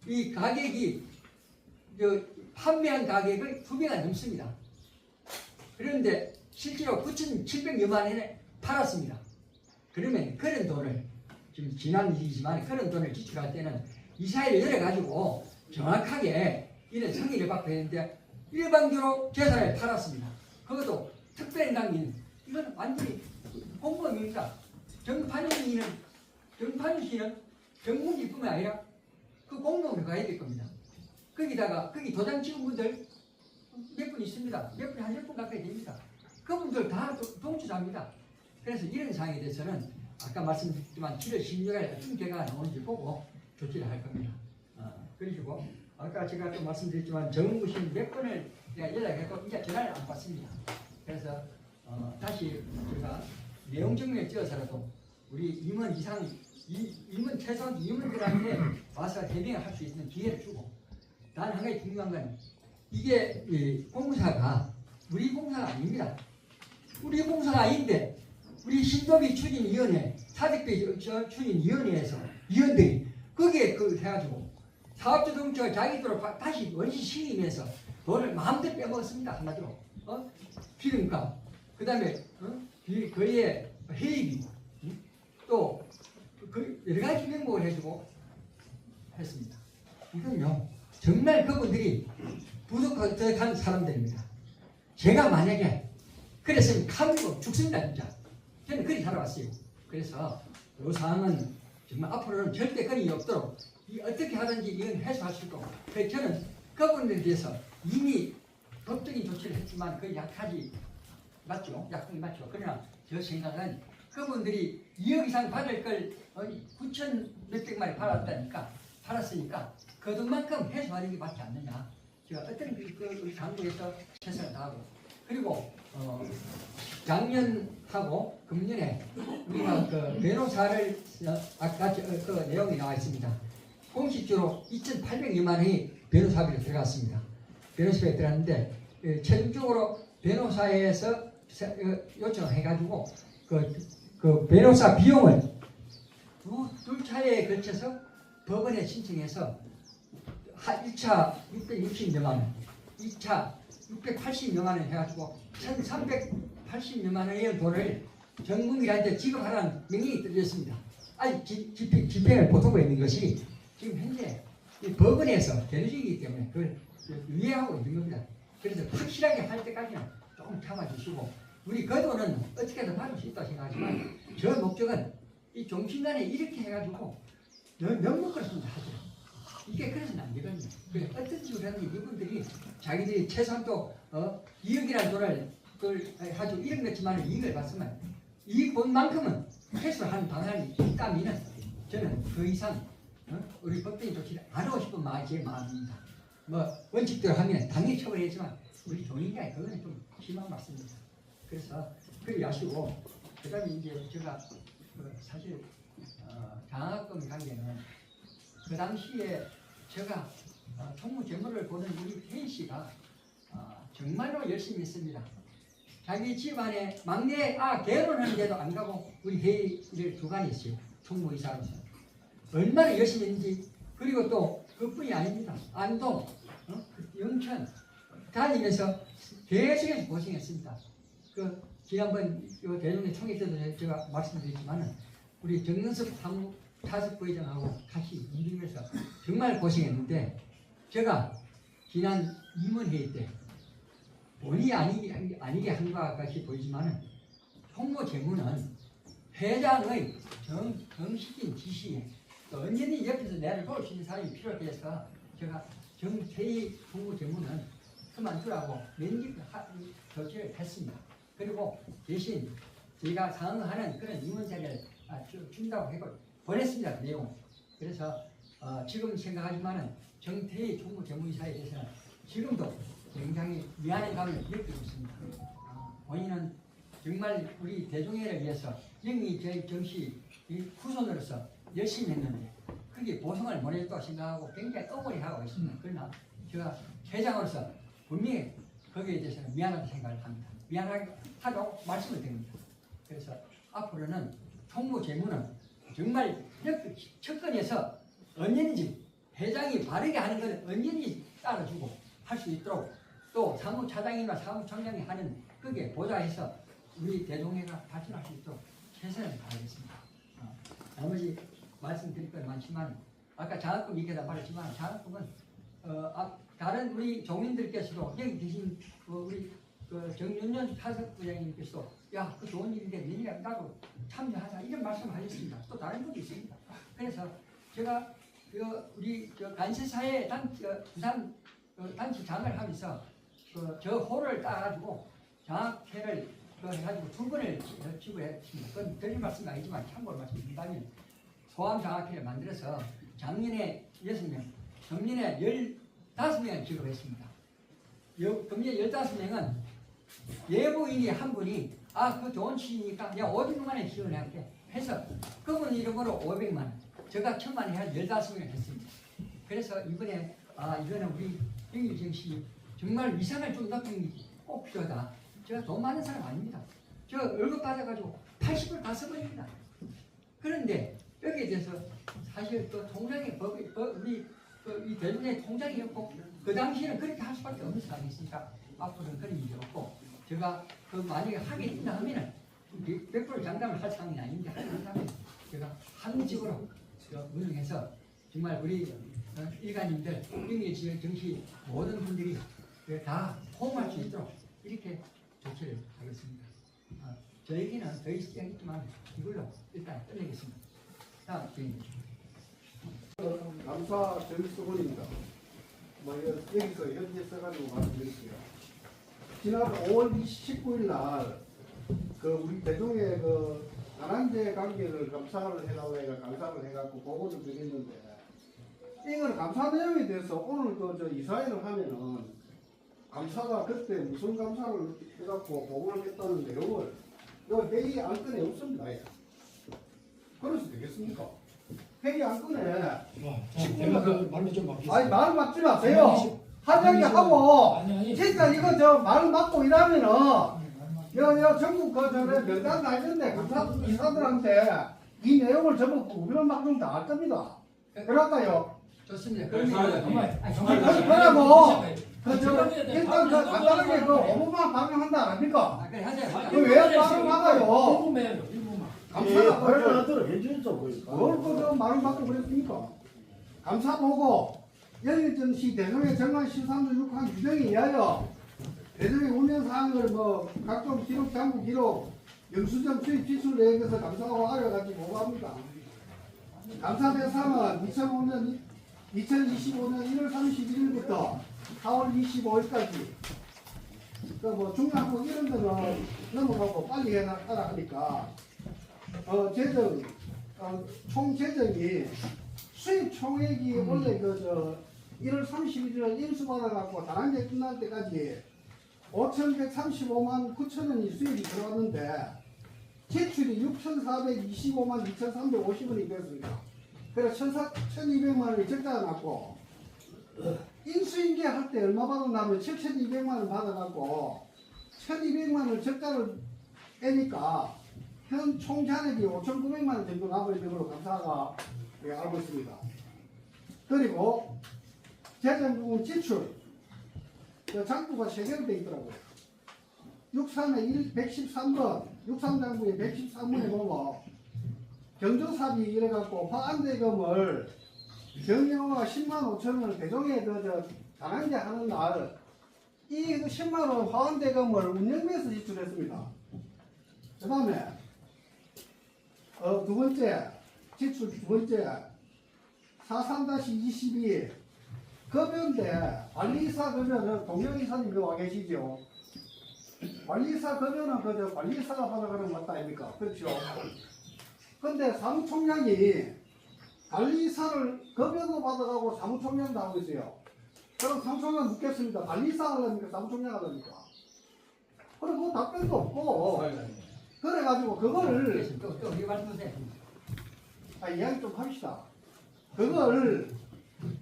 이 가격이 판매한 가격의 2배가 넘습니다. 그런데 실제로 9,700여만 원에 팔았습니다. 그러면 그런 돈을 지금 지난 일이지만 그런 돈을 지출할 때는 이사회를 열어가지고 정확하게 이런 승인을 받고 했는데 일방적으로 재산을 팔았습니다. 그것도 특별한 당기는 이건 완전히 공범입니다. 정판윤 씨는 정문일뿐만 아니라 그 공동으로 가야 될 겁니다. 거기다가 거기 도장 찍은 분들 몇 분 있습니다. 몇 분, 한 10분 가까이 됩니다. 그분들 다 동조자입니다. 그래서 이런 사항에 대해서는 아까 말씀드렸지만 7월 16일에 어떤 결과가 나오는지 보고 조치를 할 겁니다. 그리고 아까 제가 또 말씀드렸지만 정은구 씨는 몇 번을 내가 연락했고 이제 전화를 안 받습니다. 그래서 다시 제가 내용 증명을 찍어서라도 우리 임원 이상 임원 최소한 임원들한테 와서 해명을 할 수 있는 기회를 주고 단 한 가지 중요한 건 이게 공사가 우리 공사가 아닙니다. 우리 공사가 아닌데 우리 신도비 추진위원회 사직비 추진위원회에서 위원들이 거기에 그 해가지고 사업주동처가 자기들로 다시 원시 신임해서 돈을 마음대로 빼먹었습니다. 한마디로 기름값, 그 다음에 그의 회의비, 또 그 여러 가지 명목을 해주고 했습니다. 이건요 정말 그분들이 부족한 사람들입니다. 제가 만약에 그랬으면 칼로 죽습니다. 진짜 저는 그리 살아왔어요. 그래서 이 상황은 정말 앞으로는 절대 그리 없도록 어떻게 하든지 이건 해소할 수 있고, 그래서 저는 그분들에 대해서 이미 법적인 조치를 했지만 그 약하지 맞죠? 약속이 맞죠. 그러나 저 생각은 그분들이 2억 이상 받을 걸 9천 몇백 마리 팔았으니까 그 돈만큼 해소하는 게 맞지 않느냐. 제가 어떤 우리 당국에서 최선을 다하고, 그리고 작년하고 금년에 우리가 그 변호사를 아까 그 내용이 나와 있습니다. 공식적으로 2,800여만 원이 변호사비로 들어갔습니다. 변호사비에 들어갔는데 최종적으로 변호사에서 요청을 해가지고 그 변호사 비용을 둘 차례에 걸쳐서 법원에 신청해서 1차 660여만 원, 2차 680여만 원 해가지고 1,380여만 원의 돈을 정부인한테 지급하라는 명령이 떨어졌습니다. 아직 집행을 못하고 있는 것이 지금 현재 이 법원에서 견해이기 때문에 그걸 유예하고 있는 겁니다. 그래서 확실하게 할 때까지는 조금 참아주시고, 우리 그 돈은 어떻게든 받을 수 있다고 생각하지만 저 목적은 이 종신간에 이렇게 해가지고 명목을 하죠. 이게 그래서는 안 되거든요. 어떤 식으로 하든지 이분들이 자기들이 최소한 또 2억이라는 돈을 가지고 1억 몇천만 원 이익을 봤으면 이 돈만큼은 회수하는 방안이 있다면 저는 그 이상 우리 법적인 조치를 안 하고 싶은 마음이 제 마음입니다. 뭐 원칙대로 하면 당연히 처벌했지만 우리 종인가에 그거는 좀 심한 말씀입니다. 그래서 그리 하시고, 그 다음에 이제 제가 사실 장학금 관계는 그 당시에 제가 총무 재무를 보는 우리 혜인 씨가 정말로 열심히 했습니다. 자기 집안에 막내 결혼하는데도 안 가고 우리 혜인을 주관했어요. 총무이사로서 얼마나 열심히 했는지. 그리고 또 그뿐이 아닙니다. 안동, 영천 다니면서 계속해서 고생했습니다. 그 지난번 대통령 총회 때도 제가 말씀드렸지만은 우리 정근섭 사무타석부회장하고 같이 움직이면서 정말 고생했는데, 제가 지난 임원회의 때 본의 아니게 한 것 같이 보이지만은 총무 재무는 회장의 정식인 지시에 또 언제든지 옆에서 내를 도울 수 있는 사람이 필요해서 제가 정태희 총무 재무는 그만두라고 면직 조치를 했습니다. 그리고 대신 제가 상응하는 그런 임원자를 준다고 해고 보냈습니다. 그 내용. 그래서 지금 생각하지만은 정태희 총무 재무이사에 대해서는 지금도 굉장히 미안한 감을 느끼고 있습니다. 본인은 정말 우리 대종회를 위해서 영희 저희 정시 후손으로서 열심히 했는데 그게 보상을 못 했다고 생각하고 굉장히 억울해하고 있습니다. 그러나 제가 회장으로서 분명히 거기에 대해서는 미안하다고 생각을 합니다. 미안하다고 말씀을 드립니다. 그래서 앞으로는 총무 재무는 정말 첫건에서 언제든지 회장이 바르게 하는 것은 언제든지 따라주고 할 수 있도록, 또 사무차장이나 사무총장이 하는 그게 보좌해서 우리 대동회가 발전할 수 있도록 최선을 다하겠습니다. 나머지 말씀드릴 건 많지만 아까 장학금 얘기다 말했지만 장학금은 다른 우리 종인들께서도 여기 계신 우리 정윤년 타석부장님께서도 야, 그 좋은 일인데 내년에 나도 참여하자 이런 말씀을 하셨습니다. 또 다른 분도 있습니다. 그래서 제가 우리 간세사회 부산 단체장을 하면서 저 호를 따가지고 장학회를 해가지고 2번을 지불했습니다. 그건 드릴 말씀이 아니지만 참고로 말씀드린다면 소아장학회를 만들어서 작년에 6명, 금년에 15명을 지급했습니다. 금년 15명은 예부인이 한 분이 그 좋은 취지니까 내가 500만 원에 지원할게 해서 그분 이름으로 500만 원, 제가 1000만 원 해서 15명을 했습니다. 그래서 이번에 이거는 우리 영유정 씨 정말 위상을 좀 높이는 게 꼭 필요하다. 제가 돈 많은 사람 아닙니다. 저 월급 받아가지고 80을 다 써버립니다. 그런데 여기에 대해서 사실 또 통장의 우리 이 대중의 통장이었고 그 당시에는 그렇게 할 수밖에 없는 상황이었으니까 앞으로는 그런 일이 없고 제가 그 만약에 하게 된다 하면은 100% 장담을 할 상황이 아닌데 하게 된다면 제가 한직으로 운영해서 정말 우리 일간인들 경제 지역 정치 모든 분들이 다 호응할 수 있도록 이렇게 조치를 하겠습니다. 저 얘기는 더 있겠지만 이걸로 일단 끝내겠습니다. 다음 주인님. 감사 전수본입니다. 여기서 현재 써가지고 말씀드릴게요. 지난 5월 29일 날, 우리 대종의 다난제 관계를 감사를 해달라고 해가 감사를 해갖고 보고를 드렸는데, 이걸 감사 내용에 대해서 오늘 이사회를 하면은, 감사가 그때 무슨 감사를 해갖고 보고를 했다는 내용을, 이 회의 안건에 없습니다. 그래서 되겠습니까? 회의 안건에 제가 그 말로 좀 바뀌었어요. 아니 말 맞지 마세요. 하자기 하고 아니. 진짜 이거 말 맞고 이러면은 여 전국 명단 다 있는데 이사들한테 이 내용을 전부 우리만 방송 다 할 겁니다. 그럴까요? 좋습니다. 그러고 일단 간단하게 5분만 방송한다 안 합니까? 그래 하세요. 왜 말을 막아요? 1분만. 감사가 해주죠. 뭘 말을 막고 그랬습니까? 감사 보고 영일전시 대종의 정관 13조 6항 규정에 의하여 대종의 운영 사항을 각종 기록, 장부 기록, 영수증 수입 지출 내역에서 감사하고 알아가지 보고합니다. 감사 대상은 2025년 1월 31일부터 4월 25일까지 중요하고 이런 데는 넘어가고 빨리 해라 하니까 재정 총 재정이 수입 총액이 원래 1월 31일 인수받아갖고 다난제 끝날 때까지 5,135만 9천 원이 수입이 들어왔는데 지출이 6,425만 2,350원이 되었습니다. 그래서 1,200만 원이 적자가 났고 인수인계 할 때 얼마 받았냐면 7,200만 원 받아갖고 1,200만 원 적자를 빼니까 현 총 잔액이 5,900만 원 정도 남아있는 걸로 감사가 알고 있습니다. 그리고 재정부분 지출 장부가 3개로 되어 있더라고요. 63에 113번 63장부에 113번에 보면 경조사비 이래갖고 화안대금을 경영화가 10만 5천 원을 대종에 다난제 하는 날 이 10만 원 화안대금을 운영비에서 지출했습니다. 그 다음에 두 번째 지출 두 번째 43-22 급여인데 관리사 급여는 동영이사님이 와 계시죠. 관리사 급여는 관리사가 받아가는 거 맞다 아닙니까? 그렇죠. 근데 사무총장이 관리사를 급여도 받아가고 사무총장도 하고 있어요. 그럼 사무총장 묻겠습니다. 관리사 하려니까 사무총장 하려니까. 그리고 답변도 없고 그래가지고 그거를 또 말씀하세요. 이야기 좀 합시다. 그걸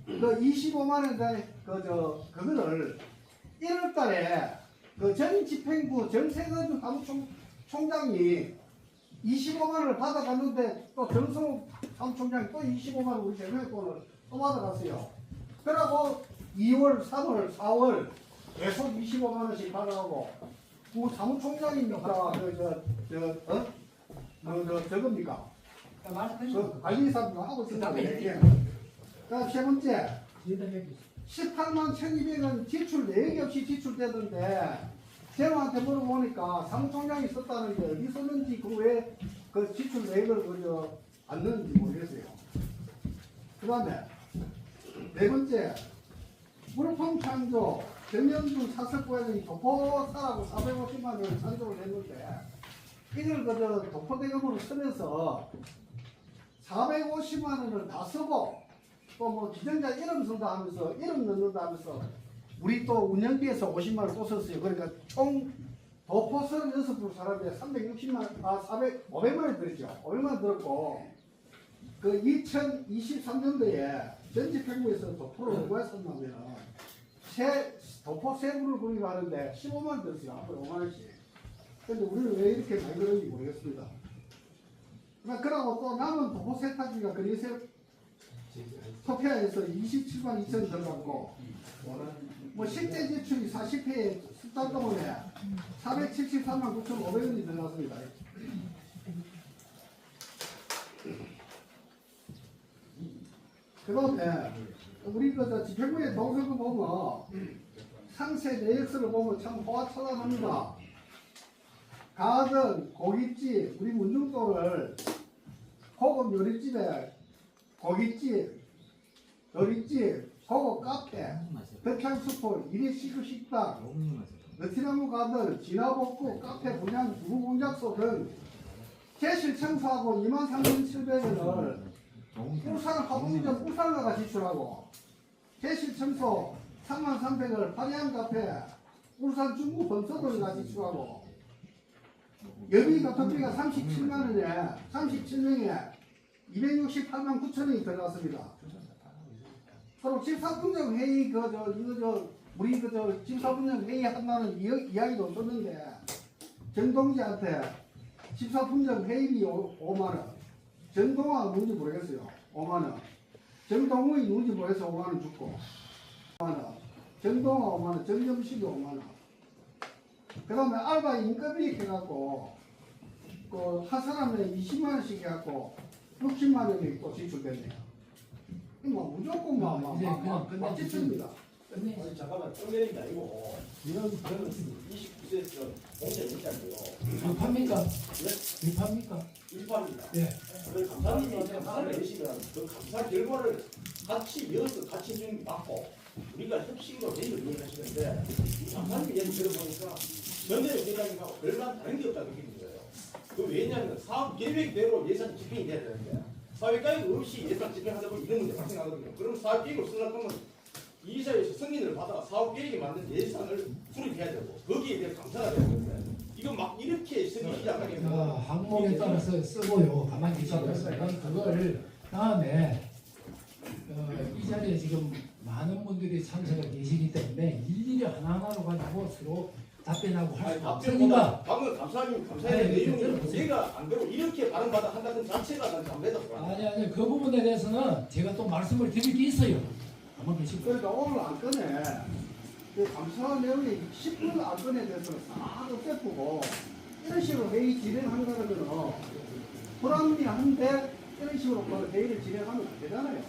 25만 원에 그거를 1월 달에 전 집행부 전세건축 사무총장이 25만 원을 받아갔는데 또 정성욱 사무총장이 또 25만 원 우리 대표의 돈을 또 받아갔어요. 그러고 2월, 3월, 4월 계속 25만 원씩 받아가고 그 사무총장입니까? 저겁니까? 관리사도 하고 있습니다. 다음 세 번째 18만 1,200원 지출 내역이 없이 지출되던데 제노한테 물어보니까 사무총장이 썼다는데 어디 썼는지 그 외에 그 지출 내역을 안 넣는지 모르겠어요. 그 다음에 네 번째 물품창조 정영준 사석부회장이 도포사라고 450만 원을 찬조를 했는데 이걸 도포대금으로 쓰면서 450만 원을 다 쓰고 또 기증자 이름 쓴다 하면서 이름 넣는다 하면서 우리 또 운영비에서 50만 원 또 썼어요. 그러니까 총 도포 36% 사람에 500만 원 들었죠. 500만 원 들었고 그 2023년도에 전집행부에서 도포를 누가 썼냐면 도포 세부를 구입하는데 15만 원 들었어요. 앞으로 5만 원씩. 근데 우리는 왜 이렇게 많이 들었는지 모르겠습니다. 그러고 또 남은 도보 세탁기가 그리세 소피아에서 27만 2천 들어갔고 뭐 식대 지출이 40회에 숫자 때문에 473만 9,500원이 들어갔습니다. 그 다음에 우리 그 지표부의 동서를 보면 상세 내역서를 보면 참 호화찬란합니다. 가든 고깃집, 우리 문중도를 고급 요리집에 고깃집, 요리집, 고급 카페, 백향수포, 일회시급 식당, 베트나무 가든, 진화복구, 카페 분양, 무공작소 등 개실 청소하고 23,700원을 울산 화동점 울산가가 지출하고 개실 청소 33,300원을 파리안 카페 울산 중구 범서동가 지출하고 여비 교통비가 37만 원에 37명에 268만 9천원이 들어갔습니다. 그럼 집사분정 회의 우리 집사분정 회의 한다는 이야기도 줬는데 정동지한테 집사분정 회의비 5만 원, 정동아 누군지 모르겠어요. 5만 원, 정동우이 누군지 모르겠어요. 5만 원 줬고 5만 원, 정동아 5만 원, 정점식이 5만 원. 그 다음에 알바 인건비 해갖고 한 사람에 20만 원씩 해갖고 60만 원이 또 지출됐네요. 뭐 무조건 막 지출입니다. 아니 잠깐만 ጮ내는 게 아니고 이런 29세에서 공짜 있잖아요. 비파입니까? 네? 비파입니까? 일반입니다. 예. 그 감사님이 감사를 내시면 그 감사 결과를 같이 이어서 같이 좀 받고 우리가 협식으로 회의를 이행하시는데 이 감사님 얘기 들어보니까 전대로 회장님하고 별반 다른 게 없다고 느끼는 거예요. 그 왜냐하면 사업 계획대로 예산 집행이 돼야 되는데 사업 계획 없이 예산 집행하다 보면 이런 문제 발생하거든요. 그럼 사업 계획을 쓰려면 이사회에서 승인을 받아 사업 계획에 맞는 예산을 수립해야 되고 거기에 대해 감사가 돼야 되는데 이거 막 이렇게 쓰기 시작하게 되면 항목에 따라서 쓰고요. 가만히 계시고요. 그걸 다음에 이 자리에 지금 많은 분들이 참석을 계시기 때문에 일일이 하나하나로 가지고 서로 답변하고 할 아니, 수가 답변보다 없으니까 방금 감사님 감사의 아니, 내용이 들어보세요. 내가 안 되고 이렇게 발언받아 한다는 자체가 난 담배다. 아니 그 부분에 대해서는 제가 또 말씀을 드릴 게 있어요. 한번 계시고 그러니까 오늘 안건에 그 감사 내용이 10분 안건에 대해서는 싹 없애고 이런 식으로 회의 진행한다는 거는 불합리한데 이런 식으로 그 회의를 진행하면 안 되잖아요.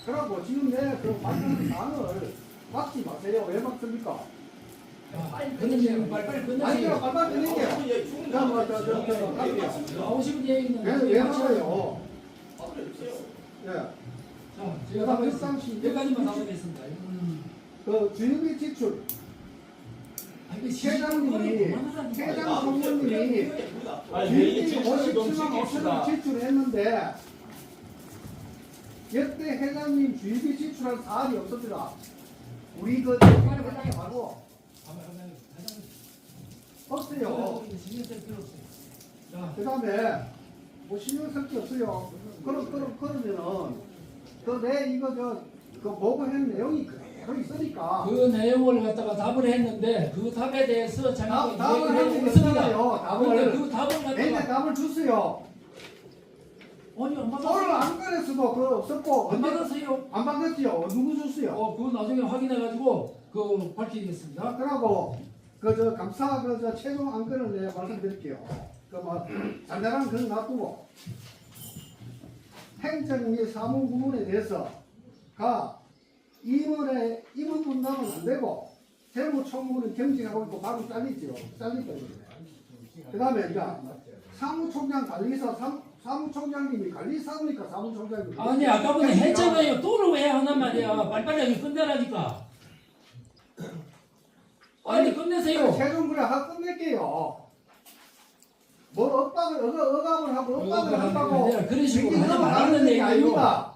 그러고 지금 내그 발표하는 사안을 막지 마세요. 왜 막습니까? 빨리 끝내세요. 빨리 아니, 끝내세요. 빨리 끝낼게요. 자, 뭐, 나오시면 얘기는 왜 막아요? 예. 자, 제가 답변했습니다. 여기까지만 답변했습니다. 그 주임비 지출, 회장님이, 회장 총무님이 주임비 57만 5천원 지출했는데 역대 회장님 주임비 지출할 사안이 없었더라. 우리 그 회장이 바로 없어요. 그 다음에 뭐 신경 쓸 게 없어요. 그러면은 내 이거 그 보고한 내용이 그대로 있으니까 그 내용을 갖다가 답을 했는데 그 답에 대해서 자기가 답을 얘기를 한 적이 했습니다. 없잖아요. 근데 그 답을 맨날 갖다가 답을 주세요. 아니 안 오늘 받았어요. 안 그랬어도 그 없었고 안 받았어요. 안 받았지요. 누구 줬어요? 그거 나중에 확인해가지고 그 밝히겠습니다. 그러고 그 감사 최종 안건을 내가 말씀드릴게요. 그뭐 잔잔한 건 놔두고 행정 및 사무 부문에 대해서 임원 분담은 안 되고 재무총무는 경직하고 있고 바로 잘리죠. 잘리거든요. 그 다음에 이제 사무총장 관리사 사무총장님이 관리사입니까? 사무총장님이 아니 아까부터 했잖아요. 또는 왜 하단 말이야. 빨리빨리 끝내라니까. 빨리 끝내세요. 최종 그래 하고 끝낼게요. 뭘 억압을 하고 억압을 한다고 그런 식으로 하지 민주당은 말라는 하는 게 얘기예요. 아닙니다.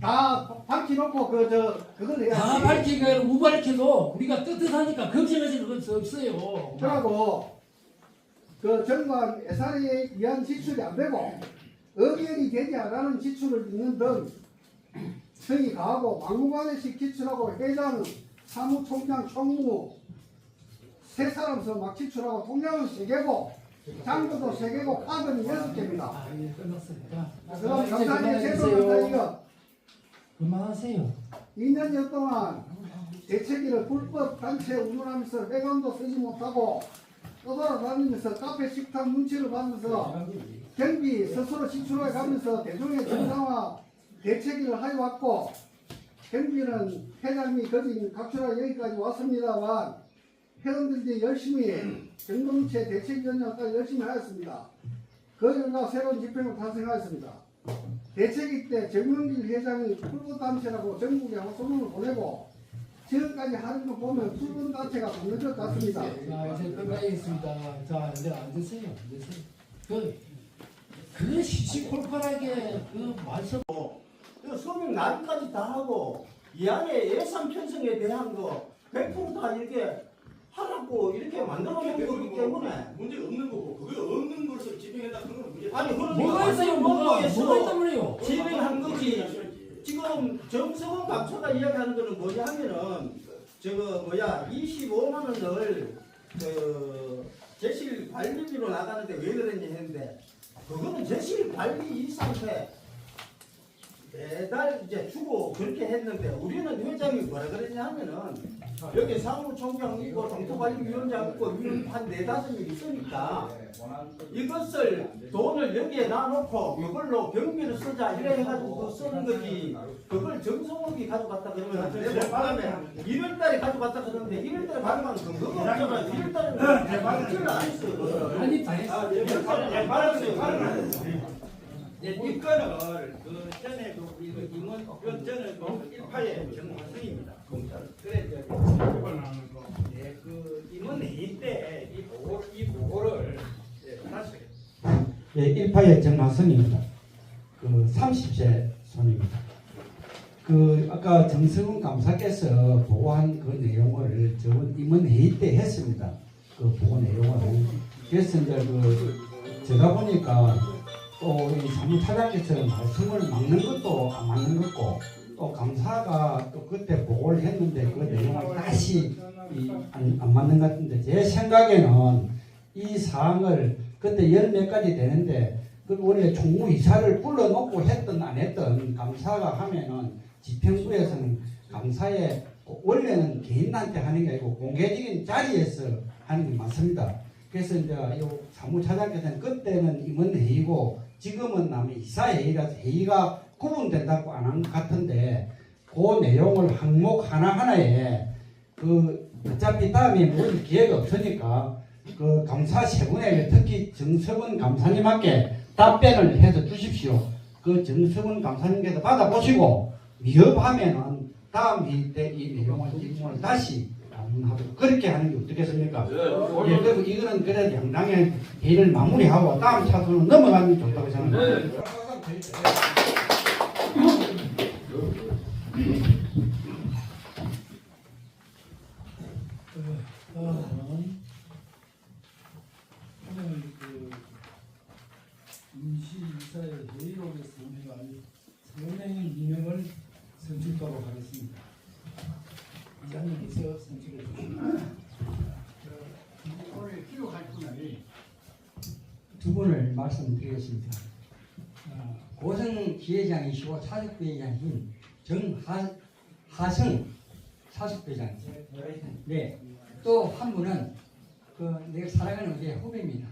다 밝혀놓고 그걸 해야지. 다 밝히고 무밝혀도 우리가 떳떳하니까 걱정하시는 건 없어요. 그러고 그 정관 예산에 의한 지출이 안 되고 의결이 되지 않는 지출을 있는 등 성이 가하고 막무가내식 지출하고 회장, 사무총장, 총무 세 사람서 막 지출하고 통장은 세 개고 장부도 3개고 카드는 6개입니다. 아, 예, 끝났어요. 자, 그럼 감사하게 그만하세요. 제도는 이거 그만하세요. 2년여 동안 대책위를 불법 단체 운운하면서 회관도 쓰지 못하고 떠돌아다니면서 카페 식당 눈치를 받으면서 경비 스스로 지출해 가면서 대중의 정상화 대책위를 하여왔고 경비는 회장님이 거진 각출하게 여기까지 왔습니다만 회원들이 열심히 정동체 대책위원장까지 열심히 하였습니다. 그 결과 새로운 집행을 탄생하였습니다. 대책위 때 정명길 회장이 불법단체라고 전국에 호소문을 보내고 지금까지 하는 거 보면 불법단체가 맞는 것 같습니다. 자, 이제 끝나겠습니다. 자, 이제 앉으세요. 그 시시콜콜하게 그 말씀. 서명 날까지 다 하고 이 안에 예산 편성에 대한 거 100%다 이렇게 하라고 이렇게 만들어 놓은 거기 때문에 문제 없는 거고 그게 없는 것을 집행했다 그런 건 문제. 아니 그러니까 뭐가 있어요? 뭐가 있단 말이에요? 집행한 거지. 지금 정성원 감사가 이야기하는 거는 뭐냐 하면은 저거 뭐야 25만 원을 제실 관리비로 나가는데 왜 그랬냐 했는데 그거는 제실 관리 이 상태 매달 이제 주고 그렇게 했는데 우리는 회장이 뭐라 그랬냐 하면은 여기 사무총장 있고 정토관리위원장 있고 한 4-5명 있으니까 이것을 돈을 여기에 놔놓고 이걸로 경비를 쓰자 이래 해가지고 그거 쓰는 거지 그걸 정성욱이 가져갔다 그러면 안 되고 다음에 1월달에 가져갔다 그러는데 1월달에 가져간 근거가 없잖아 1월달에 말을 안 했어 아니, 다 했어. 1월달에 말을 안 했어 입건을 그 전에 그 임원 전에 그 일파의 정화성입니다. 그래 그 임원 회의 때 이 보고를 하나씩. 예, 1파의 정화성입니다. 그 30세 손입니다. 그 아까 정성훈 감사께서 보고한 그 내용을 저번 임원 회의 때 했습니다. 그 보고 내용을. 그래서 이제 그 제가 보니까 또 이 사무차장께서 말씀을 막는 것도 안 맞는 거고 또 감사가 또 그때 보고를 했는데 그 내용을 다시 안 맞는 것 같은데 제 생각에는 이 사항을 그때 10몇 가지 되는데 그 원래 총무이사를 불러놓고 했든 안 했든 감사가 하면은 집행부에서는 감사에 원래는 개인한테 하는 게 아니고 공개적인 자리에서 하는 게 맞습니다. 그래서 이제 이 사무차장께서는 그때는 임원회의고 지금은 남의 이사회의라서 회의가 구분된다고 안 한 것 같은데 그 내용을 항목 하나하나에 그 어차피 다음에 모일 기회가 없으니까 그 감사 세 분에게 특히 정석원 감사님께 답변을 해서 주십시오. 그 정석원 감사님께서 받아보시고 위협하면은 다음 회의 때 이 내용을 질문을 다시 하도록 그렇게 하는 게 어떻겠습니까? 예, 그리고 이거는 그래 양당의 회의를 마무리하고 다음 차선으로 넘어가는 게 좋다고 생각합니다. 오늘 그 임시이사의 회의록에 서명한 서명의 임명을 선출하도록 하겠습니다. 이장님께서 선출해 주십니다. 오늘 기록할 분을 두 분을 말씀드리겠습니다. 고성 지회장이시고 사석부회장인 정하성 사석부회장. 네. 또 한 분은 내가 사랑하는 우리 후배입니다.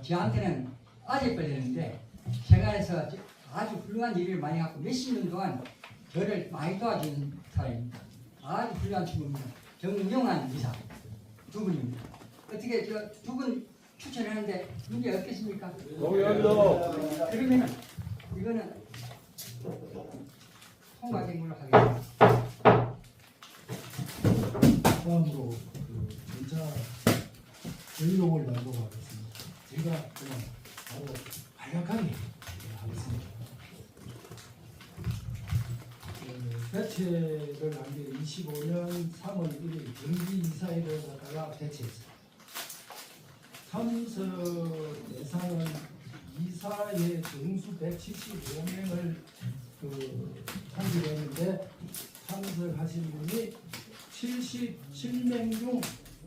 저한테는 아재뻘이었는데 세간에서 아주 훌륭한 일을 많이 하고 몇십 년 동안 저를 많이 도와준 사람입니다. 아주 훌륭한 친구입니다. 정영환 이사 두 분입니다. 어떻게 저 두 분 추천하는데 문제 없겠습니까? 동의합니다. 그러면은 이거는 통과된 걸로 하겠습니다. 다음으로 그 전차 회의록을 나도록 하겠습니다. 제가 그냥 바로 간략하게 하겠습니다. 대체를 한 게 25년 3월 1일 경기이사회를 하다가 대체했습니다. 참석 예산은 이사회 정수 175명을 참석했는데 참석하신 분이 77명 중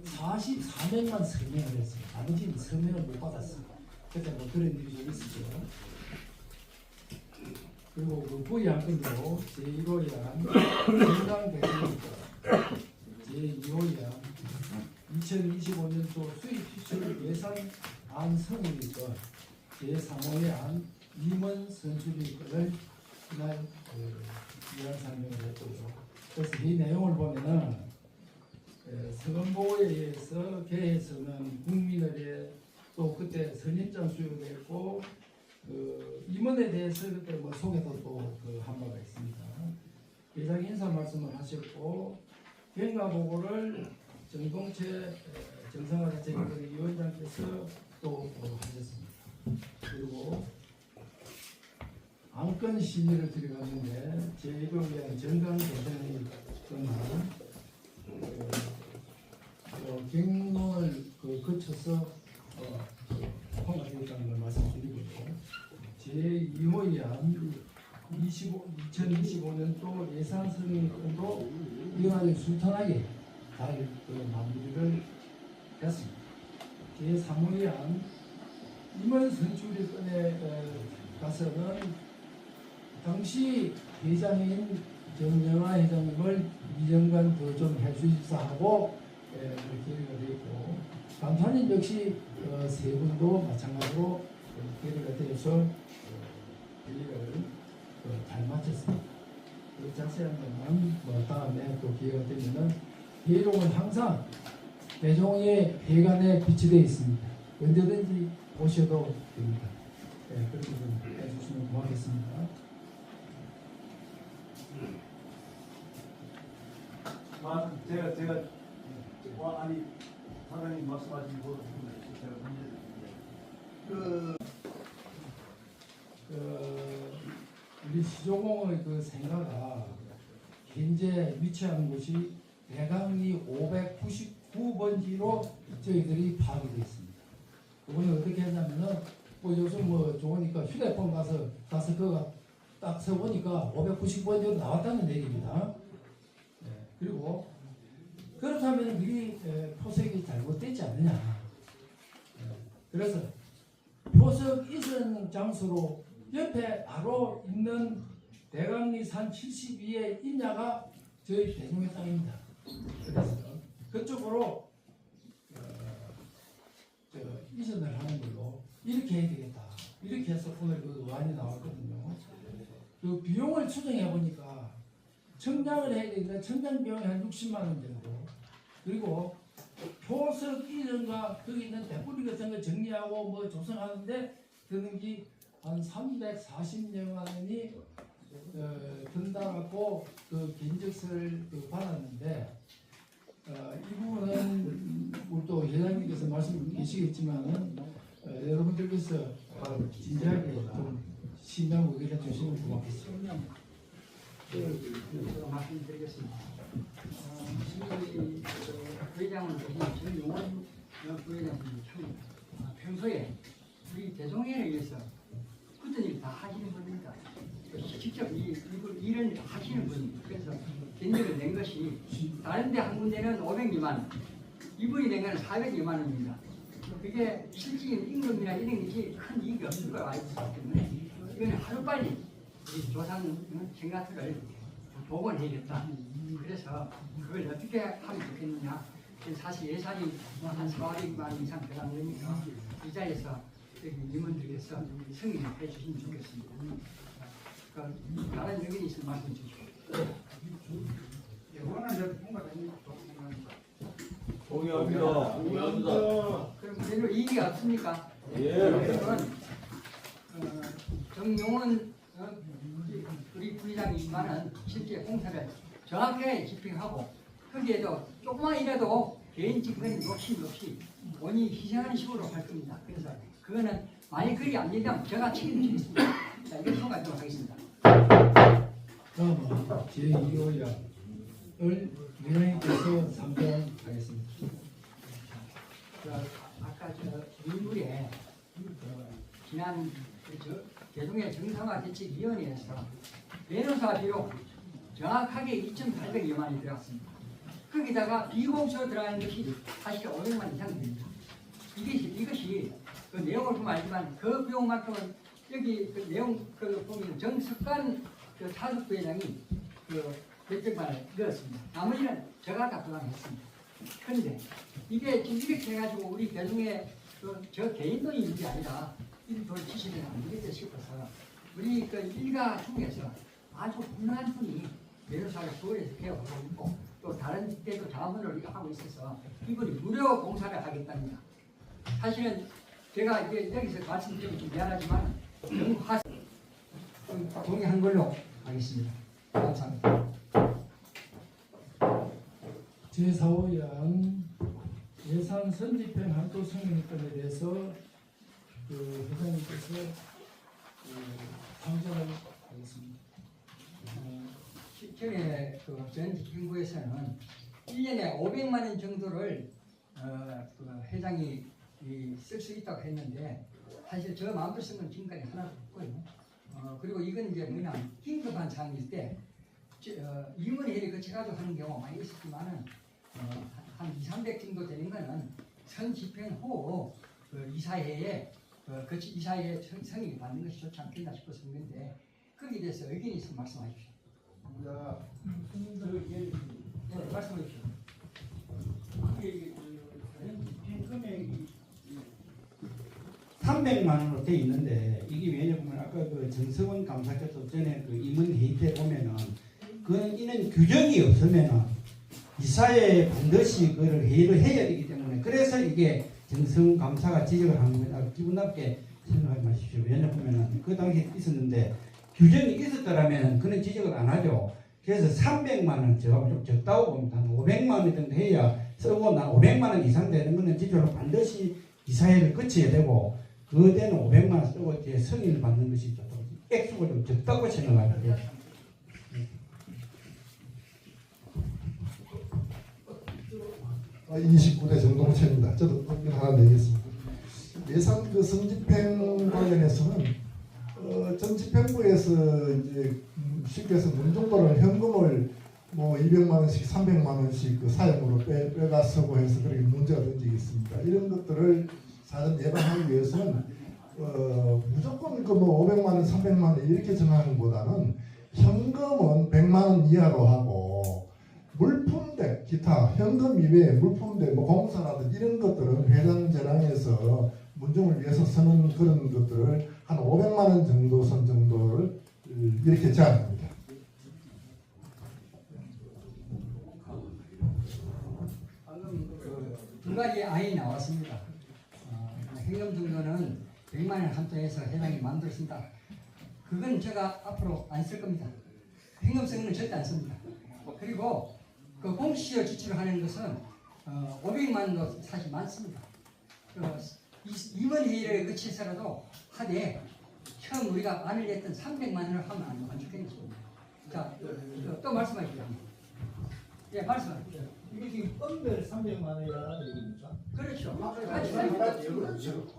44명만 서명을 했어요. 나머지는 서명을 못 받았어요. 그래서 뭐 그런 일이 좀 있었죠. 그리고 그 부의안건도 제1호의안 건강대책위원회 제2호의안 2025년도 수입시설 예산안 성의권 제3호의안 임원 선출의권을 이날 위안 상정을 했고요. 그래서 이 내용을 보면은 서건보호에 의해서 개회에서는 국민의례 또 그때 선임장 수여됐고 그 임원에 대해서 그때 뭐 소개도 또한 바가 있습니다. 회장 인사 말씀을 하셨고 경과 보고를 정동채 정상화 대책위원회 위원장께서 또 하셨습니다. 그리고 안건 심의를 들어갔는데 제1호위원 정강대장이 등한 경론을 거쳐서 통과되었다는 걸 말씀드리고요. 제2호위안 2025년도 예산 성의권도 이와는 순탄하게 잘 마무리를 했습니다. 제3호위안 임원 선출권에 가서는 당시 회장인 정영아 회장님을 2년간 더 좀 할 수 있어 하고 계류가 되어 있고 감사님 역시 세 분도 마찬가지로 계류가 되어서 회의를 잘 마쳤습니다. 그 자세한 것만 뭐 다음에 또 기회가 되면은 회의록은 항상 대종의 회관에 비치되어 있습니다. 언제든지 보셔도 됩니다. 그렇게 좀 해주시면 고맙겠습니다. 제가 아니 사장님 말씀하신 거 제가 문제 우리 시조공의 그 생가가 현재 위치하는 곳이 대강리 599번지로 저희들이 파악이 되어 있습니다. 그거는 어떻게 했냐면은 뭐 요즘 뭐 좋으니까 휴대폰 가서 그거 딱 써보니까 599번지로 나왔다는 얘기입니다. 그리고 그렇다면 그게 표석이 잘못되지 않느냐. 그래서 표석 있는 장소로 옆에 바로 있는 대강리 산 72의 임야가 저희 대종의 땅입니다. 그래서 그쪽으로 이전을 하는 걸로 이렇게 해야 되겠다. 이렇게 해서 오늘 그 의안이 나왔거든요. 그 비용을 추정해 보니까 청장을 해야 되는데 청장 비용이 한 60만 원 정도. 그리고 표석 이전과 거기 있는 대뿌리 같은 거 정리하고 뭐 조성하는데 드는 게 한 340여만 원이 든다고 그 견적서를 받았는데 이 부분은 우리 또 회장님께서 말씀 계시겠지만은 여러분들께서 진지하게 좀 신명 의견을 주시면 고맙겠습니다. 말씀드리겠습니다. 회장을 보신 정용원 부회장님이 참 평소에 우리 대종회에 의해서 굳은 일 다 하시는 분입니다. 직접 일을 하시는 분입니다. 그래서 견적을 낸 것이 다른 데 한 군데는 500여만 원, 이분이 낸 것은 400여만 원입니다. 그게 실질적인 임금이나 이런 것이 큰 이익이 없을 걸 알고 있기 때문에 이거는 하루빨리 우리 조상 생각들을 복원해야겠다. 그래서 그걸 어떻게 하면 좋겠느냐. 사실 예산이 한 400만 원 이상 들어간 거니까 이 자리에서 임원들께서 승인해 주시면 좋겠습니다. 다른 의견이 있으면 말씀 주시죠. 동의합니다. 그럼 별로 이익이 없습니까? 예. 그러면 정용원 우리 부의장이지만은 실제 공사를 정확하게 집행하고 거기에도 조금만 이라도 개인적인 욕심 없이 본인이 희생하는 식으로 할 겁니다. 그래서 그거는 만약 그리 안 된다면 제가 책임지겠습니다. 자, 이거 통과하도록 하겠습니다. 다음은 제2호위안을 위원장님께서 상정하겠습니다. 아까 일부에 지난 대동의 정상화 대책위원회에서 변호사 비용 정확하게 2,800여만 원이 들어갔습니다. 그 거기다가 비공수로 들어가는 것이 사실 500만 이상 됩니다. 이것이 그 내용을 보면 알지만 그 비용만큼은 여기 그 내용 그 보면 정석관 그 사숙부회장이 그 몇백만을 넣었습니다. 나머지는 제가 다 부담했습니다. 그런데 이게 지금 이렇게 해가지고 우리 대중의 저 개인 돈이 일이 아니라 이 돈 지시는 안 되겠다 싶어서 우리 그 일가 중에서 아주 훌륭한 분이 매도사를 서울에서 개업하고 있고 또 다른 데도 자문을 하고 있어서 이분이 무료 공사를 하겠답니다. 사실은 제가 이제 여기서 말씀드리면 좀 미안하지만 영화 동의한 걸로 하겠습니다. 감사합니다. 제4호양 예산 선집행 한도 승인권에 대해서 그 회장님께서 참석을 하겠습니다. 전에 그전 집행부에서는 1년에 500만 원 정도를 그 회장이 쓸 수 있다고 했는데 사실 저 마음대로 쓴 건 지금까지 하나도 없고요. 그리고 이건 이제 뭐냐 긴급한 상황일 때 임원회의를 거쳐가지고 하는 경우가 많이 있었지만은 한 200, 300 정도 되는 거는 선 집행 후 그 이사회에 이사회에 성의를 받는 것이 좋지 않겠나 싶어서 한 건데 거기에 대해서 의견이 있으면 말씀하십시오. 네, 말씀해 주십시오. 이게 그 금액이 300만 원으로 돼 있는데 이게 왜냐면 아까 그 정성원 감사께서 전에 그 임원 회의 때 보면은 그는 이는 규정이 없으면은 이사회에 반드시 그를 회의를 해야 되기 때문에 그래서 이게 정성원 감사가 지적을 한 겁니다. 기분 나쁘게 생각하지 마십시오. 왜냐하면은 그 당시에 있었는데 규정이 있었더라면 그는 지적을 안 하죠. 그래서 300만 원 제가 좀 적다고 봅니다. 한 500만 원 정도 해야 쓰고 난 500만 원 이상 되는 거는 지적으로 반드시 이사회를 거쳐야 되고 그때는 500만 원 쓰고 이제 승인을 받는 것이 조금 액수가 좀 적다고 생각합니다. 29대 정동채입니다. 저도 의견 하나 내겠습니다. 예산 그 성집행 관련해서는 전 집행부에서 이제 쉽게 해서 문정도를 현금을 뭐 200만 원씩 300만 원씩 그 사용으로 빼가 쓰고 해서 그렇게 문제가 된 적이 있습니다. 이런 것들을 사전 예방하기 위해서는 무조건 그 뭐 500만 원, 300만 원 이렇게 정하는 것보다는 현금은 100만 원 이하로 하고 물품대, 기타 현금 이외에 물품대, 뭐 공사라든지 이런 것들은 회장 재량에서 문정을 위해서 쓰는 그런 것들을 한 500만 원 정도 선 정도를 이렇게 제한합니다. 방금 두 가지 안이 나왔습니다. 현금 정도는 100만 원 한도에서 회장이 마음대로 쓴다. 그건 제가 앞으로 안 쓸 겁니다. 현금 쓰는 절대 안 씁니다. 그리고 그 공시적 지출을 하는 것은 500만 원도 사실 많습니다. 임원회의를 거쳐서라도 하되 처음 우리가 안을 냈던 300만 원을 하면 안 좋겠습니다. 자, 또 말씀하시죠. 예, 말씀하시죠. 이게 지금 건별 300만 원이라는 얘기입니까? 그렇죠.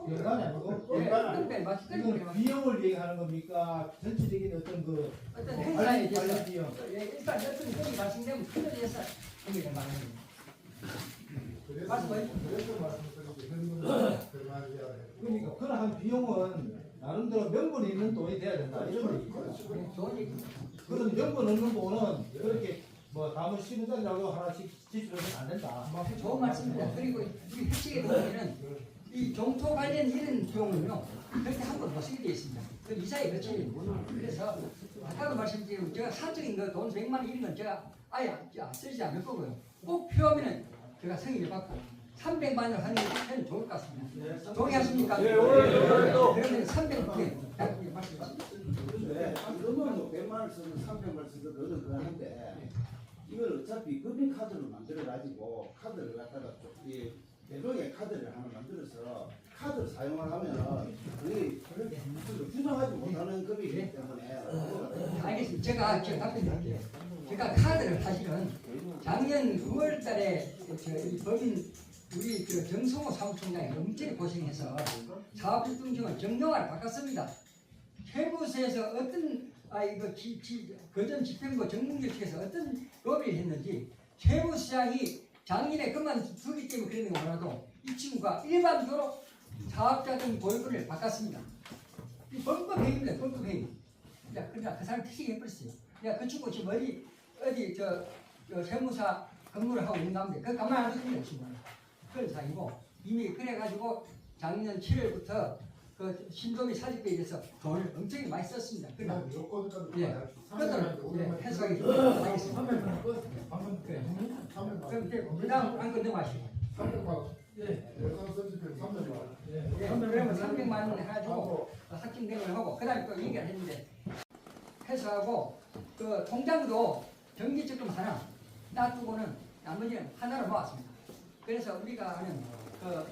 연간이 아니고 예, 근데 이건 비용을 얘기하는 겁니까? 전체적인 어떤 그 어떤 행사에 관련 대해서 비용. 일단 어떤 것이 말씀되면 그에 대해서 행위를 말합니다. 말씀하십시오. 그래서 말씀드린 현금을 100만 원 이하로 그러니까 그러한 비용은 나름대로 명분 있는 돈이 돼야 된다 이런 얘기죠. 네, 좋은 얘기입니다. 그런 명분 없는 돈은 그렇게 뭐 다음은 10원짜리라고 하나씩 지출해서는 안 된다. 좋은 말씀입니다. 그리고 우리 회칙에 보면은 이 종토 관련 이런 비용은요 그렇게 한 번 못 쓰게 되어 있습니다. 그 이사에 그렇지. 그래서 아까도 말씀드린 제가 사적인 거 돈 100만 원 이런 건 제가 아예 쓰지 않을 거고요. 꼭 필요하면은 제가 승인을 받고 300만 원 하는 게 좋을 것 같습니다. 동의하십니까? 네, 그러면 300개 말씀하십시오. 그런데 그러면 100만 원 쓰든 300만 원 쓰든 그거는 그하는데 이걸 어차피 금융카드로 만들어가지고 카드를 갖다가 이 대종의 카드를 하나 만들어서 카드를 사용을 하면 그게 규정하지 못하는 금액이기 때문에 알겠습니다. 제가 답변드릴게요. 제가 카드를 사실은 작년 9월 달에 이 법인 우리 정성호 사무총장이 엄청 고생해서 사업활동증을 정령화를 바꿨습니다. 세무서에서 어떤 이거 거전 집행부 정문결 측에서 어떤 로비를 했는지 세무시장이 작년에 그만두기 때문에 그런 거 몰라도 이 친구가 일반적으로 사업자적인 보유권을 바꿨습니다. 이 범법행위입니다. 범법행위. 야, 그러니까 그 사람 퇴직해 버렸어요. 야, 그 친구 지금 어디 저 세무사 근무를 하고 있는 가운데 그 가만 안 둡니다. 친구는. 그런 사이고 이미 그래가지고 작년 7월부터 그 신도미 사직에 대해서 돈을 엄청 많이 썼습니다. 그러나 예, 그것을 해석하기 좀 하겠습니다. 그럼 이제 그다음 안 끝내마시고. 예, 그러면 300만 원 해가지고 확정대응을 하고 그다음에 또 얘기를 했는데 해서하고 그 통장도 정기적금 하나 놔두고는 나머지는 하나로 모았습니다. 그래서 우리가 아는 그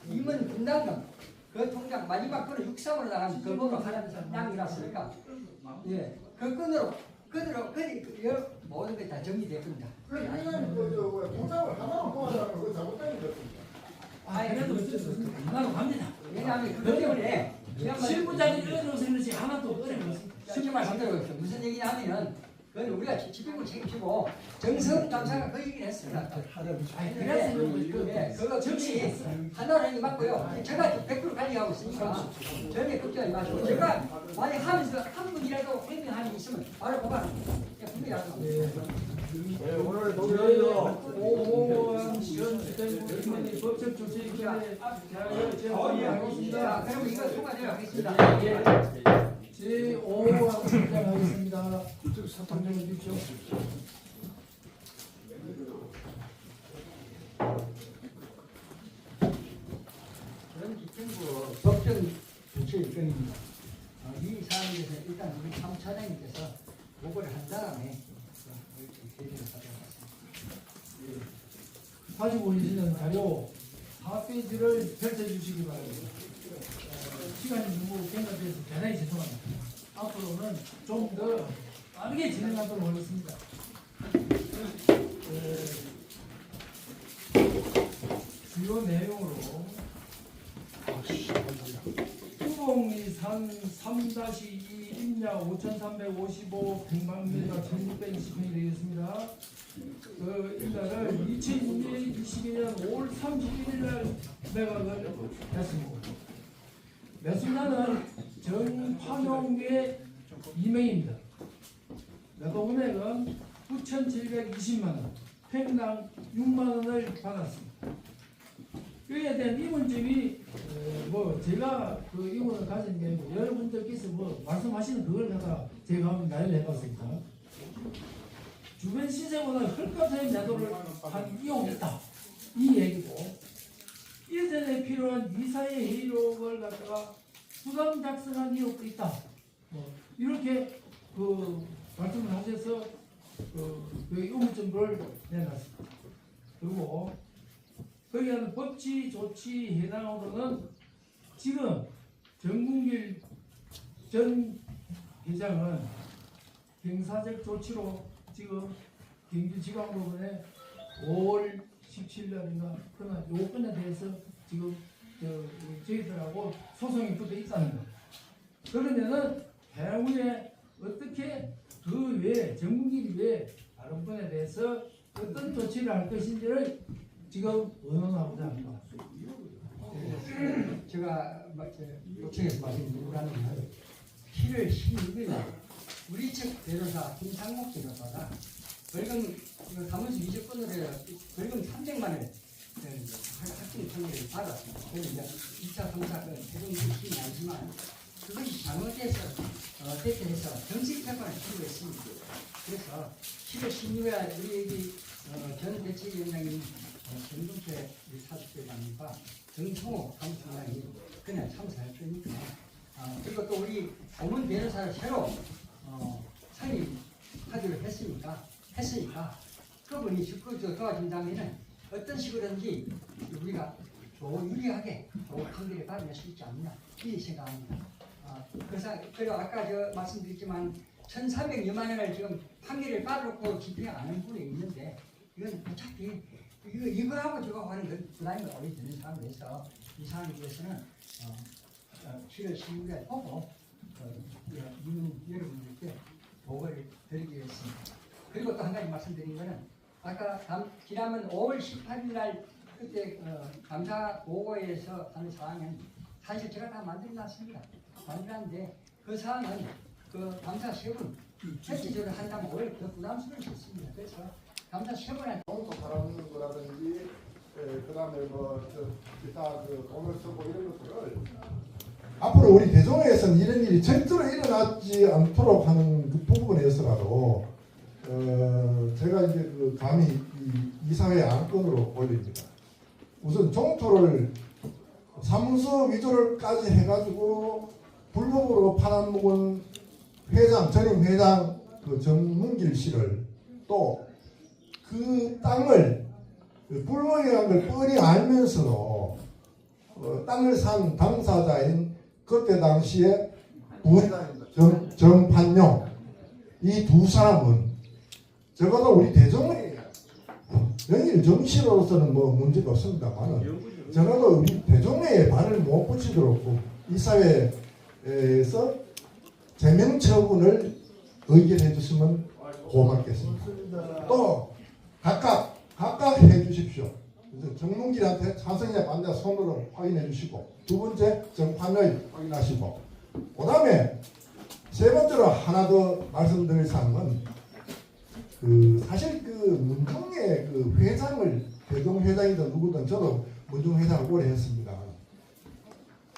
임원 분담금 그 통장 마지막 거는 6.3으로 나간 그 번호 하나는 양이랐으니까 예, 그 건으로 모든 게 다 정리됐습니다. 통장을 하나로 모아라는 거 잘못된 거죠. 그래도 어쩔 수 없습니다. 이만으로 갑니다. 왜냐하면 그것 때문에 실무자들이 어려워서 그렇지 하나도 어려웠습니다. 쉽게 말씀드려보십시오. 무슨 얘기냐면 그건 우리가 집행부 책임지고 정성 감사가 그 얘기를 했습니다. 그거 즉시 하나로 하는 게 맞고요. 제가 100% 관리하고 있으니까 전혀 걱정하지 마시고 제가 만약 하면서 한 분이라도 행동하는 게 있으면 바로 고발합니다. 분명히 하겠습니다. 오늘 오호원 시연주택 법적 조치 기간에 하겠습니다. 그럼 이거 통과되어 하겠습니다. 제5호원 진행하겠습니다. 답변해 주십시오. 그런 집행부 법정 조치 일정입니다. 이 사안에 대해서 일단 우리 사무차장님께서 보고를 한 다음에 제기를 하도록 하겠습니다. 가지고 오시는 자료 4페이지를 펼쳐주시기 바랍니다. 시간이 너무 경과돼서 대단히 죄송합니다. 앞으로는 좀 더 빠르게 진행하도록 하겠습니다. 주요 내용으로 후봉리산 3-2 임야 5,355 평방미터 1,620평이 되겠습니다. 그 일단은 2022년 5월 31일 날 매각을 했습니다. 매수자는 정판용계 2명입니다. 매도 금액은 9,720만 원, 평당 6만 원을 받았습니다. 여기에 대한 이문점이 제가 그 이문을 가진 게 아니고 여러분들께서 말씀하시는 그걸 갖다 제가 한번 나열을 해봤습니다. 주변 시세보다 헐값에 매도를 한 이용이 있다. 이 얘기고 이전에 필요한 이사의 회의록을 갖다가 부담 작성한 이력도 있다. 이렇게 말씀을 하셔서 의문점을 내놨습니다. 그리고 거기에 하는 법치 조치 해당으로는 지금 정문길 전 회장은 경사적 조치로 지금 경주지방법원에 5월 17일 날인가 그러나 요건에 대해서 지금 저희들하고 소송이 붙어 있다는 거. 그러면은 향후에 어떻게 그 외에 정문길 외에 다른 분에 대해서 어떤 조치를 할 것인지를 지금 의논하고자 합니다. 제가 요청해서 말씀드리라는 건 7월 16일 날 우리 측 변호사 김상목 변호사가 벌금 사무소 이적권으로 벌금 300만 원 확정 판결을 받았습니다. 그래서 이제 2차, 3차 최종決심이 아니지만 그것이 잘못돼서 대표해서 정식 재판을 시도했습니다. 그래서 7월 16일 우리 여기 전 대책위원장님 정동철 사직회장님과 정성호 사무총장이 그날 참석할 거니까 그리고 또 우리 고문 변호사를 새로 선임하기로 했으니까 그분이 직접 도와준다면은 어떤 식으로든지 우리가 유리하게 좋은 판결을 받아낼 수 있지 않느냐 이 생각합니다. 그래서 아까 말씀드렸지만 1,300여만 원을 지금 판결을 받아놓고 집행 안 하는 분이 있는데 이건 어차피 이거하고 저거 하는 건 부담이 오래 드는 상황에서 이 상황에 대해서는 7월 16일에 보고 여러분들께 보고를 드리겠습니다. 그리고 또 한 가지 말씀드린 거는 아까 지난번 5월 18일 날 그때 감사 보고에서 하는 사항은 사실 제가 다 만들어놨습니다. 만들었는데 그 사항은 그 감사 3분 실질적으로 한다면 오히려 더 부담스러울 수 있습니다. 그래서 감사 3분한테 공소 바라는 거라든지 그다음에 기타 돈을 쓰고 이런 것들을 앞으로 우리 대종회에서는 이런 일이 절대로 일어나지 않도록 하는 그 부분에서라도 제가 이제 감히 이 사회 안건으로 올립니다. 우선 종토를 사무소 위조를까지 해가지고 불법으로 팔아먹은 회장, 전임 회장 정문길 씨를 또 그 땅을 불법이라는 걸 뻔히 알면서도 땅을 산 당사자인 그때 당시에 부회장입니다. 정판용 이 두 사람은 적어도 우리 대종회 영일 정치로서는 뭐 문제가 없습니다만 적어도 우리 대종회에 발을 못 붙이도록 이 사회에서 제명 처분을 의결해 주시면 고맙겠습니다. 또 각각 해주십시오. 정문길한테 찬성이냐 반대냐 손으로 확인해 주시고 두 번째 정판을 확인하시고 그 다음에 세 번째로 하나 더 말씀드릴 사항은 사실 문중의 회장을 대동회장이든 누구든 저도 문중회장을 오래 했습니다.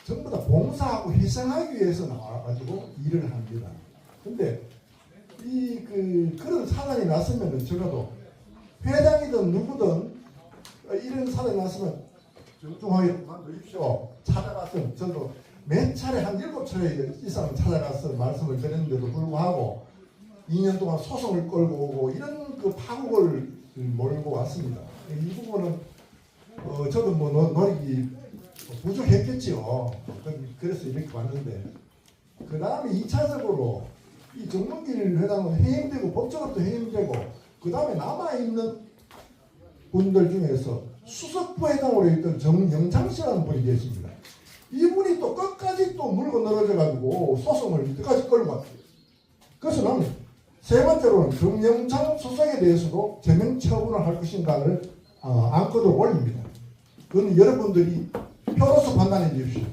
전부 다 봉사하고 희생하기 위해서 나와가지고 일을 합니다. 근데 그런 사단이 났으면 적어도 회장이든 누구든 이런 사단이 났으면 정중하게 그만두십시오. 찾아가서 저도 몇 차례 한 7차례 이상 찾아가서 말씀을 드렸는데도 불구하고 2년 동안 소송을 끌고 오고 이런 파국을 몰고 왔습니다. 이 부분은 저도 노력이 부족했겠죠. 그래서 이렇게 왔는데 그 다음에 2차적으로 이 정문길 회장은 해임되고 법적으로도 해임되고 그 다음에 남아있는 분들 중에서 수석부회장으로 있던 정영창 씨라는 분이 계십니다. 이분이 또 끝까지 또 물고 늘어져 가지고 소송을 끝까지 끌고 왔어요. 그래서 나는 세 번째로는 정영창 수석에 대해서도 제명 처분을 할 것인가를 안건을 올립니다. 그건 여러분들이 표로서 판단해 주십시오.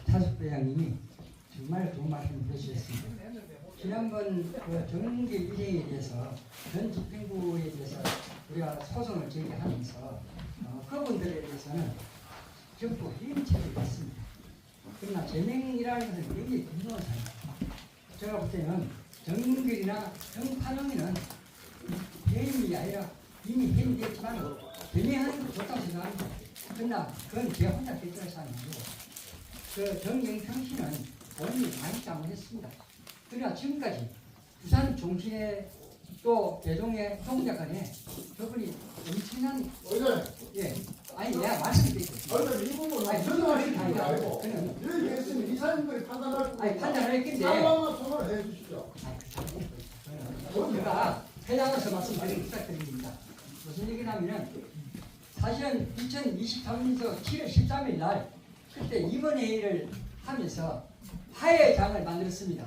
타석회장님이 정말 좋은 말씀 해주셨습니다. 지난번 정문길 일행에 대해서 전 집행부에 대해서 우리가 소송을 제기하면서 그분들에 대해서는 전부 해임 처리를 했습니다. 그러나 제명이라는 것은 굉장히 중요한 사항입니다. 제가 볼 때는 정문길이나 정판영이는 해임이 아니라 이미 해임됐지만 제명하는 것 좋다고 생각합니다. 그러나 그건 제 혼자 결정할 사항이 아니고 정영창 씨는 본인이 많이 잘못했습니다. 그러나 지금까지 부산 종신회 또 대종회 총장간에 저분이 엄청난 아니 내가 말씀드릴게요. 이 부분은 아니 저도 말씀드린 게 아니고 그는 여기 계시는 이사님들이 판단할 아니 판단을 했는데 한번만 손을 해주시죠. 제가 회장으로서 말씀드리기 부탁드립니다. 무슨 얘기냐면은 사실은 2023년도 7월 13일 날 그때 임원회의를 하면서 화해장을 만들었습니다.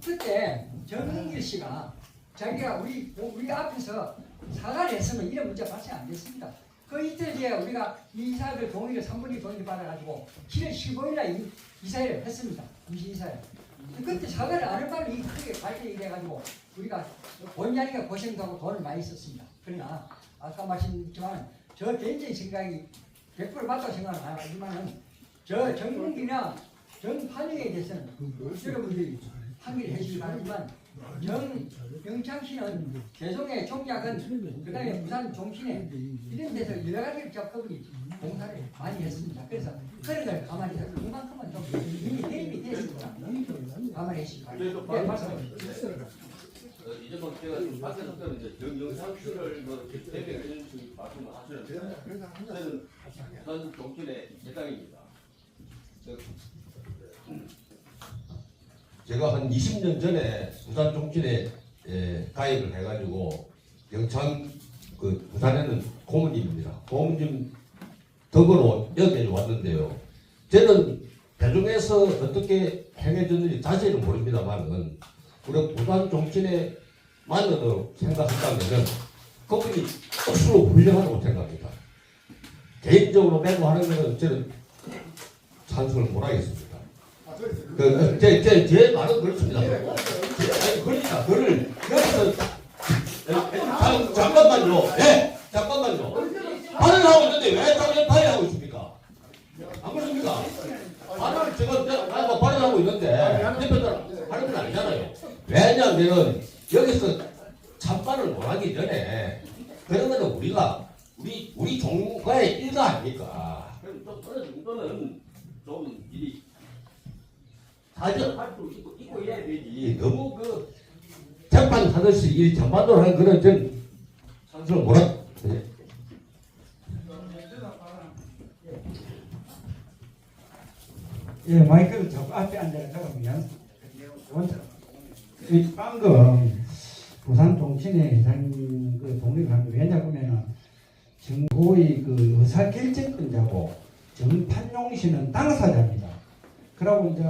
그때 정문길 씨가 자기가 우리 앞에서 사과를 했으면 이런 문제 발생 안 됐습니다. 그 이틀 뒤에 우리가 이사들 동의를 3분의 동의를 받아가지고 7월 15일 날 이사회를 했습니다. 임시이사회. 그때 사과를 안 할 바로 이 크게 발전이 돼가지고 우리가 본자리가 고생도 하고 돈을 많이 썼습니다. 그러나 아까 말씀드렸지만 저 개인적인 생각이 100% 맞다고 생각은 안 하지만은 저 정문기나 정판영에 대해서는 여러분들이 항의를 해주시기 바라지만 정영창 씨는 대종회 총장은 그 다음에 부산 종신회 이런 데서 여러 가지 그분이 봉사를 많이 했습니다. 그래서 그런 걸 가만히 해서 그만큼은 좀 이미 해임이 됐습니다. 가만히 해주시기 바랍니다. 네, 말씀하십시오. 이제 뭐 제가 밖에서 때는 이제 정영상 씨를 대변해 주신 말씀을 하시는데 저는 부산 종신의 회장입니다. 제가 한 20년 전에 부산 종신에 가입을 해가지고 영창 부산에는 고문님입니다. 고문님 덕으로 여기까지 왔는데요. 저는 대중에서 어떻게 행해졌는지 자세히는 모릅니다만은 우리 부산 정치인의만으로 생각한다면은 그분이 억수로 훌륭하다고 생각합니다. 개인적으로 메모하는 것은 저는 찬성을 못하겠습니다. 제 말은 그렇습니다. 그러니까 그를 여기서 잠깐만요. 예, 잠깐만요. 발언을 하고 있는데 왜 당연 발언하고 있습니까? 안 그렇습니까? 발언을 지금 발언하고 있는데 대표들 하는 건 아니잖아요. 왜냐하면 여기서 참관을 못하기 전에 그런 거는 우리 종과의 일가 아닙니까? 그럼 좀 어느 정도는 좀 일이 사정할 수 있고 이래야 되지. 너무 그 재판하듯이 이 전반적으로 하는 그런 전 찬성을 못하. 예, 마이크를 자꾸 앞에 앉아서 미안. 방금 부산 동친회 회장님 그 독립한 게 왜냐하면은 정고의 그 의사 결정권자고 정판용 씨는 당사자입니다. 그러고 이제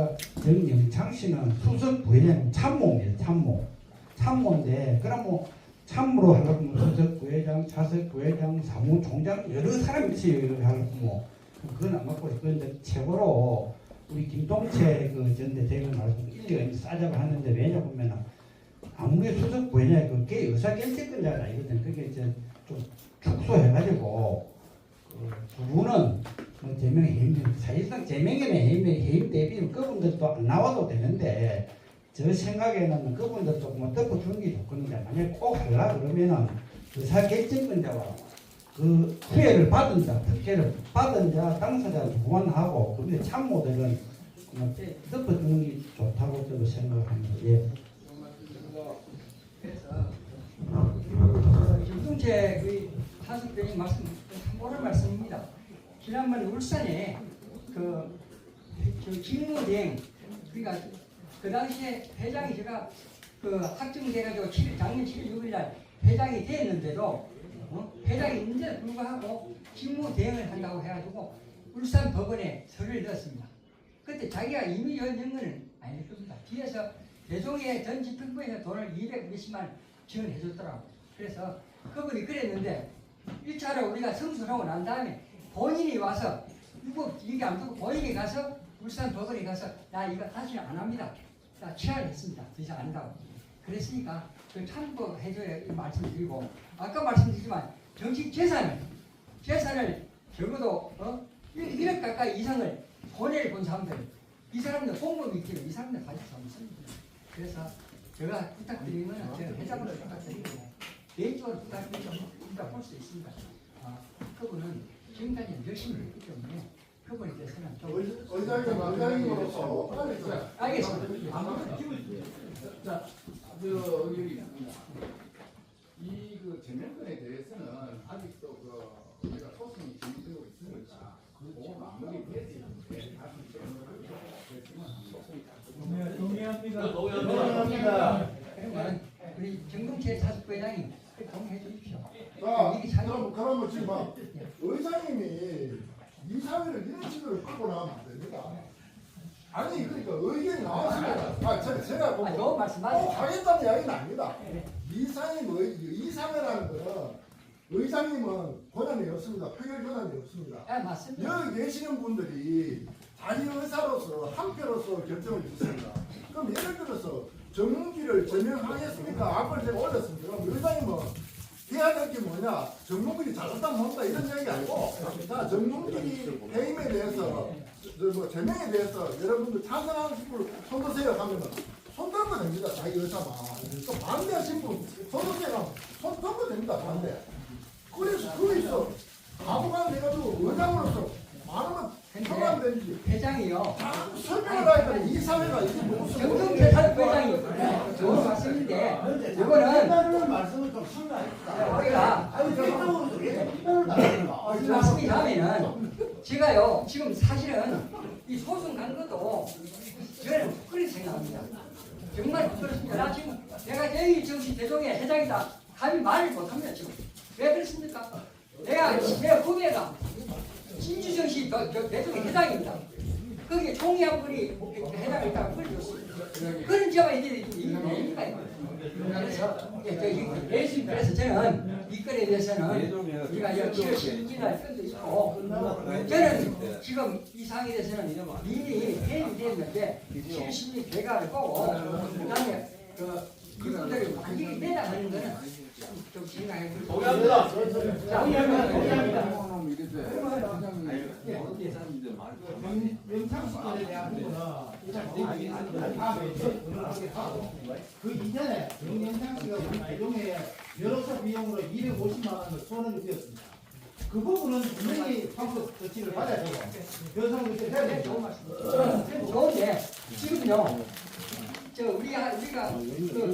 정영창 씨는 수석 부회장 참모입니다. 참모인데 그럼 뭐 참모로 하려면 수석 부회장, 차석 부회장, 사무총장 여러 사람이 있어요. 하려면 뭐 그건 안 맞고 그런데 최고로 우리 김동채 그 전대 대변 말씀 일리가 싸자고 하는데 왜냐 보면은 아무리 수석 부회장이 그게 의사 결정권자가 아니거든. 그게 이제 좀 축소해가지고 두 분은 뭐 제명 해임 사실상 제명이나 해임 대비는 그분들도 안 나와도 되는데 저 생각에는 그분들도 뭐 덮어주는 게 좋거든요. 만약 꼭 하려 그러면은 의사 결정권자와 그 후회를 받은 자, 특혜를 받은 자, 당사자를 보완하고 근데 참모들은 뭐 덮어주는 게 좋다고 저도 생각합니다. 예. 김동재 그 사석변인 말씀 참고를 말씀입니다. 지난번에 울산에 그 김무대행 그러니까 그 당시에 회장이 제가 그 확정돼가지고 작년 7월 6일날 회장이 됐는데도 회장이 있는데도 불구하고 직무대행을 한다고 해가지고 울산 법원에 서류를 넣었습니다. 그때 자기가 이미 연정은 아니었습니다. 뒤에서 대종의 전 집행부에서 돈을 200 몇십만 지원해줬더라고. 그래서 그분이 그랬는데 1차로 우리가 성수하고 난 다음에 본인이 와서 이거 얘기 안 듣고 본인이 가서 울산 법원에 가서 나 이거 다시는 안 합니다. 나 취하를 했습니다. 더 이상 안 한다고. 그랬으니까 그 참고해줘야 말씀드리고 아까 말씀드리지만 정식 재산을 적어도 1억 가까이 이상을 손해를 본 사람들 이 사람들 공범이 있기 때문에 이 사람들 가지고 없습니다. 그래서 제가 부탁드리면 제가 회장으로 부탁드리고 개인적으로 부탁드리면 볼 수 있습니다. 그분은 지금까지 열심히 했기 때문에 그분에 대해서는 좀 의장님으로서 알겠습니다. 자, 여기 이그 제명권에 대해서는 아직도 그 우리가 소송이 진행되고 있으니까 그 마무리돼야 되는데 동의합니다. 그러면 우리 정동채 사석부회장이 동의해 주십시오. 자, 그러면 지금 의장님이 이사회를 이런 식으로 끌고 나가면 안 됩니다. 아니 그러니까 의견이 나왔습니다. 제가 뭐 너무 말씀하세요. 하겠다는 이야기는 아닙니다. 이사회라는 거는 의장님은 권한이 없습니다. 표결 권한이 없습니다. 맞습니다. 여기 계시는 분들이 자기 의사로서 한 표로서 결정을 주십니다. 그럼 예를 들어서 정문기를 제명하겠습니까? 앞을 제가 올렸습니다. 그럼 의장님은 해야 될 게 뭐냐? 정문길이 잘못하면 못다 이런 이야기 아니고 자 정문길이 해임에 대해서 뭐 제명에 대해서 여러분들 찬성하는 분을 손 드세요 하면은 손 들면 됩니다. 자기 의사만 또 반대하신 분 손 드세요 손 들면 됩니다. 반대 그래서 거기서 가부가 돼가지고 의장으로서 많으면 평안되지 회장이요. 설명을 하니까 이 사회가 이게 무슨 정동채 사석부회장이 좋은 말씀인데 이거는 말씀을 좀 상가합시다. 우리가 아니 개인적으로도 왜 이거를 나누는가? 말씀이 하면은 제가요 지금 사실은 이 소송 간 것도 저는 그렇게 생각합니다. 정말 그렇습니다. 나 지금 내가 제1정치 대동의 회장이다 감히 말을 못합니다. 지금 왜 그렇습니까? 내 후배가 신주정 씨 대통령 회장입니다. 거기에 총이 한 분이 해당을 있다고 풀어줬습니다. 그런 지역가 이제 이기니까 그래서 저는 이 건에 대해서는 우리가 7월 12일 건도 있고 저는 지금 이 상황에 대해서는 이미 회의이 됐는데 70일 개가를 꼬고 그다음에 이분들이 완전히 내다가는 거는 좀 생각해 볼 수 있습니다. 명창수권에 대한 그 이전에 명창수가 우리 대종에 여러차 비용으로 250만 원을 소원을 드렸습니다. 그 부분은 분명히 방법 조치를 받아야 되고 변상 조치를 해야 되고 좋은데 지금요 우리가 그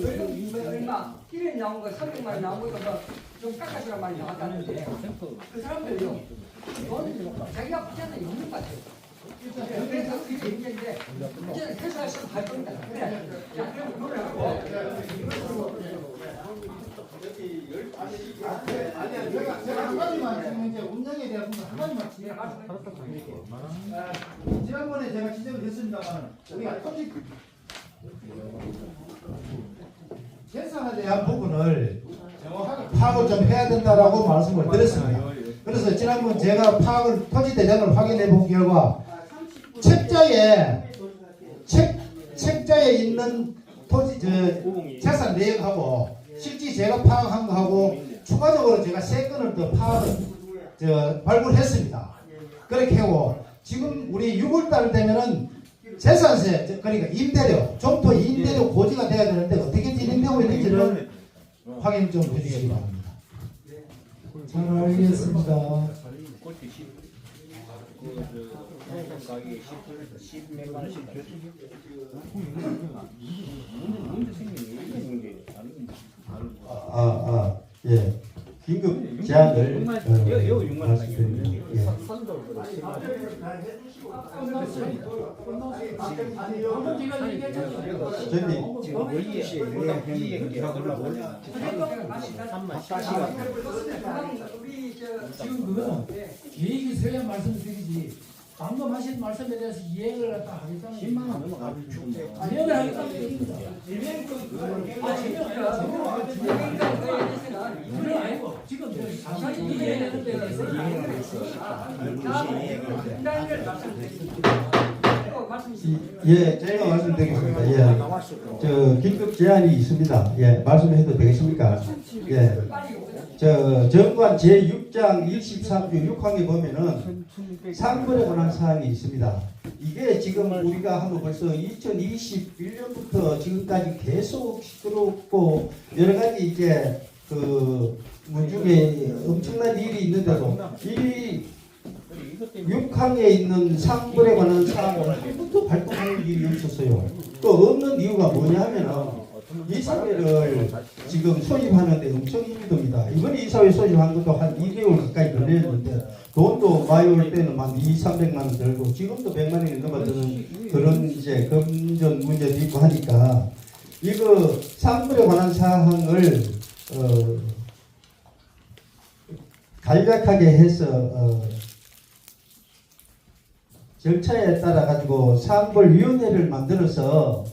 벌금 얼마 1년 나온 거 300만 원 나온 것도 뭐좀 깎아주란 말이 나왔다는데 그 사람들요 돈 자기가 부자는 없는 것 같아요. 그래서 그게 문제인데 문제는 해소할 수 할 겁니다. 그래. 자 그럼 그러고 아니야 제가 한 가지만 지금 이제 운영에 대한 부분 한 가지만 지난번에 제가 지적을 했습니다만 우리가 토지 재산에 대한 부분을 정확하게 파악을 좀 해야 된다라고 말씀을 드렸습니다. 그래서 지난번 제가 파악을 토지 대장을 확인해 본 결과 책자에 있는 토지 재산 내역하고 실제 제가 파악한 거하고 추가적으로 제가 세 건을 더 파악을 발굴했습니다. 그렇게 하고 지금 우리 6월달 되면은 재산세 그러니까 임대료 점토 임대료 고지가 돼야 되는데 어떻게 진행되고 있는지를 확인 좀 해주시기 바랍니다. 잘 알겠습니다. 예. 긴급 제안을 말씀드립니다. 예. 지금 그거는 계획이 있어야 말씀드리지 방금 하신 말씀에 대해서 이해를 갖다 하겠다는 10만 원 넘어가면 이해를 하겠다는 얘기입니다. 그건 아니고 지금 자세히 이해하는 데 대해서 이해를 했으니까 예, 제가 말씀드리겠습니다. 예, 저 긴급 제안이 있습니다. 예, 말씀해도 되겠습니까? 예, 저 정관 제6장 23조 6항에 보면은 상벌에 관한 사항이 있습니다. 이게 지금 우리가 하면 벌써 2021년부터 지금까지 계속 시끄럽고 여러 가지 이제 그 문중에 엄청난 일이 있는데도 이 6항에 있는 상벌에 관한 사항을 한 번도 발동할 일이 없었어요. 또 없는 이유가 뭐냐면은 이사회를 지금 소집하는데 엄청 힘이 듭니다. 이번에 이사회 소집한 것도 한 2개월 가까이 걸렸는데 돈도 많이 올 때는 한 200~300만 원 들고 지금도 100만 원이 넘어드는 그런 이제 금전 문제도 있고 하니까 이거 상벌에 관한 사항을 간략하게 해서 절차에 따라 가지고 상벌위원회를 만들어서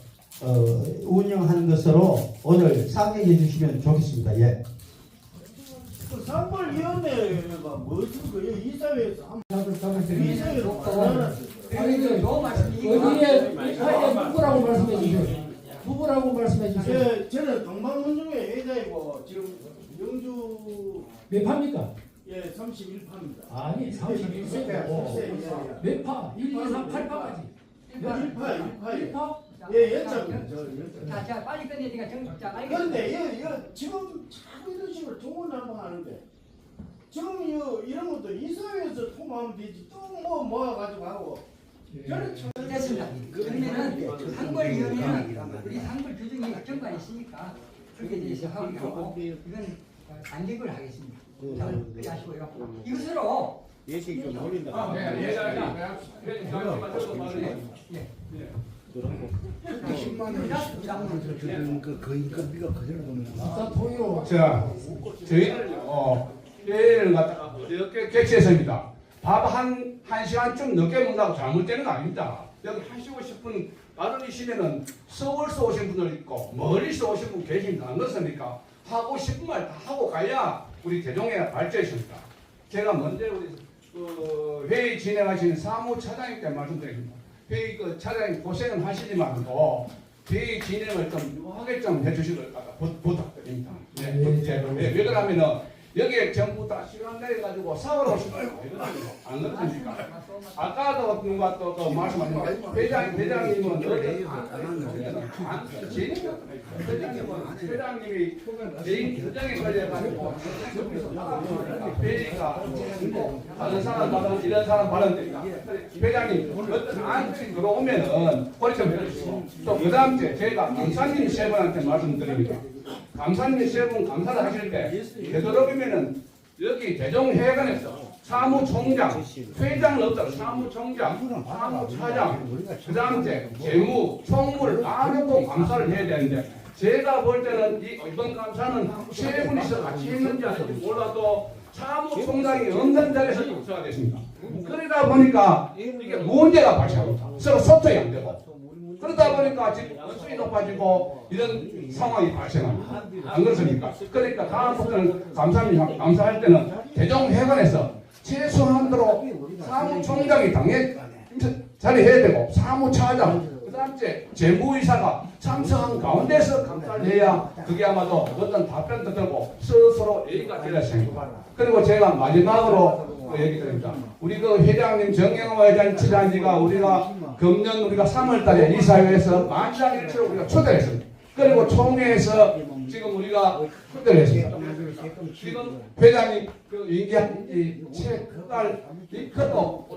운영하는 것으로 오늘 상의해 주시면 좋겠습니다. 예. 그 상벌위원회가 뭐지? 그 이사회에서 이사회로 어디에 누구라고 말씀해 주세요. 누구라고 말씀해 주세요. 저는 동방운동회 회장이고 지금 영주 몇 파입니까? 예 31파입니다. 아니 31세고 몇 파? 1, 2, 3, 8파까지. 1파. 1파? 예, 연장입니다. 자, 빨리 끝내니까 정자 알겠습니다. 그런데 이거 지금 자꾸 이런 식으로 동원하는데 지금 이런 것도 이사회에서 통과하면 되지 또 뭐 모아가지고 하고 저는 참 됐습니다. 그러면은 상벌위원회는 우리 상벌 규정이 정관이 있으니까 그렇게 대해서 하고 이건 안직을 하겠습니다. 자, 그렇게 하시고요. 이것으로 예식이 좀 올린다. 자, 저희는 회의를 갖다가 어저께 개최했습니다. 밥 한 시간쯤 늦게 먹는다고 잘못되는 거 아닙니다. 여기 하시고 싶은 나름이시면은 서울서 오신 분들 있고 멀리서 오신 분 계십니다. 안 그렇습니까? 하고 싶은 말 다 하고 가야 우리 대종회가 발전했습니다. 제가 먼저 우리 회의 진행하시는 사무차장님께 말씀드립니다. 회의 차장님 고생은 하시지만도 회의 진행을 좀 유하게 좀 해주시길 부탁드립니다. 왜 그러면은 여기에 전부 다 시간 내가지고 사고로 오시면 안 그렇습니까? 아까도 누가 또 말씀하신 거 회장님은 회장님이 개인 규정에 걸려가지고 회의가 다른 사람 발언 이런 사람 발언되니까 회장님 어떤 안들이 들어오면은 허리 좀 해주시고 또 그 다음 주에 저희가 감사님 세 분한테 말씀드립니다. 감사님 세 분 감사를 하실 때 되도록이면은 여기 대종회관에서 사무총장, 회장은 없다. 사무총장, 사무차장, 그 다음에 재무, 총무를 다 놓고 감사를 해야 되는데 제가 볼 때는 이번 감사는 세 분이서 같이 했는지 아닌지 몰라도 사무총장이 없는 자리에서 감사가 됐습니다. 그러다 보니까 이게 문제가 발생합니다. 서로 소통이 안 되고 그러다 보니까 지금 원수이 높아지고 이런 상황이 발생합니다. 안 그렇습니까? 그러니까 다음부터는 감사할 때는 대종회관에서 최소한도로 사무총장이 당연히 자리해야 되고 사무차장 그 다음에 재무이사가 참석한 가운데서 감사를 해야 그게 아마도 어떤 답변도 되고 스스로 예의가 되었습니다. 그리고 제가 마지막으로 얘기 드립니다. 우리 그 회장님 정영호 회장님 지난주가 우리가 금년 우리가 3월달에 이사회에서 만장일치로 우리가 초대했습니다. 그리고 총회에서 지금 우리가 초대를 했습니다. 지금 회장님 그 얘기한 이책깔 이것도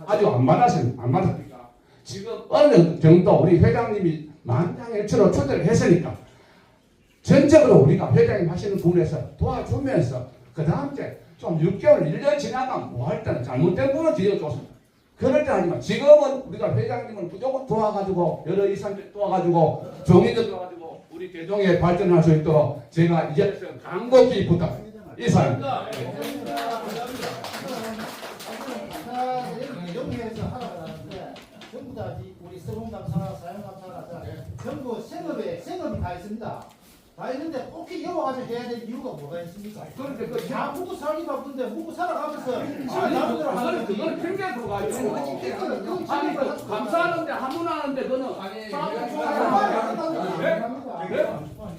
아주 안 많았습니다. 안 많았으니까 지금 어느 정도 우리 회장님이 만장일치로 초대를 했으니까 전적으로 우리가 회장님 하시는 부분에서 도와주면서 그 다음 주에 좀 6개월, 1년 지나가면 뭐 할 때는 잘못된 부분은 뒤져줬습니다. 그럴 때 하지만 지금은 우리가 회장님을 무조건 도와가지고 여러 이사들 도와가지고 종인들 도와가지고 우리 대종에 발전할 수 있도록 제가 이 자리에서 간곡히 부탁드립니다. 이사입니다. 여기에서 하라고 하는데 전부 다 우리 서공감사나 사용감사나 전부 생업이 다 있습니다. 다 있는데 꼭 이어가지고 해야 될 이유가 뭐가 있습니까? 그런데 그 다 먹고 살기 바쁜데 먹고 살아가면서 아니 그걸 핑계로 가지고 아니 감사하는데 한문 하는데 그거는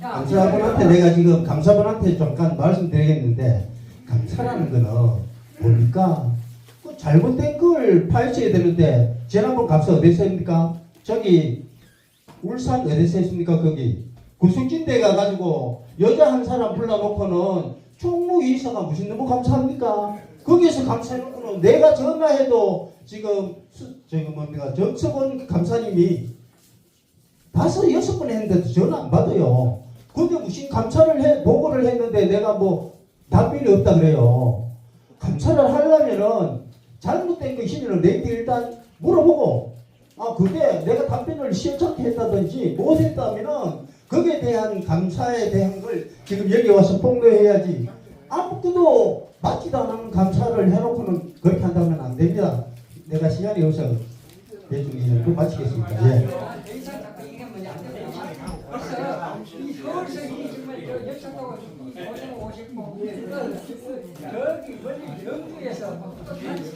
감사분한테 내가 지금 감사분한테 잠깐 말씀드리겠는데 감사라는 거는 뭡니까? 그 잘못된 걸 파헤쳐야 되는데 지난번 감사 어디서 했습니까? 저기 울산 어디서 했습니까? 거기 구승진대 가가지고 여자 한 사람 불러놓고는 총무이사가 무슨 너무 감사합니까? 거기에서 감사해놓고는 내가 전화해도 지금 뭡니까 정석원 감사님이 5, 6번 했는데도 전화 안 받아요. 근데 무슨 감사를 보고를 했는데 내가 뭐 답변이 없다 그래요. 감사를 하려면은 잘못된 거 있으면 내한테 일단 물어보고 그게 내가 답변을 시원찮게 했다든지 못했다면은 거기에 대한 감사에 대한 걸 지금 여기 와서 폭로해야지 아무것도 맞지도 않은 감사를 해놓고는 그렇게 한다면 안 됩니다. 내가 시간이 없어서 대충 이제 마치겠습니다. 예. 이 서울성이 정말 역사하고 고생 오셨고 저기 멀리 영주에서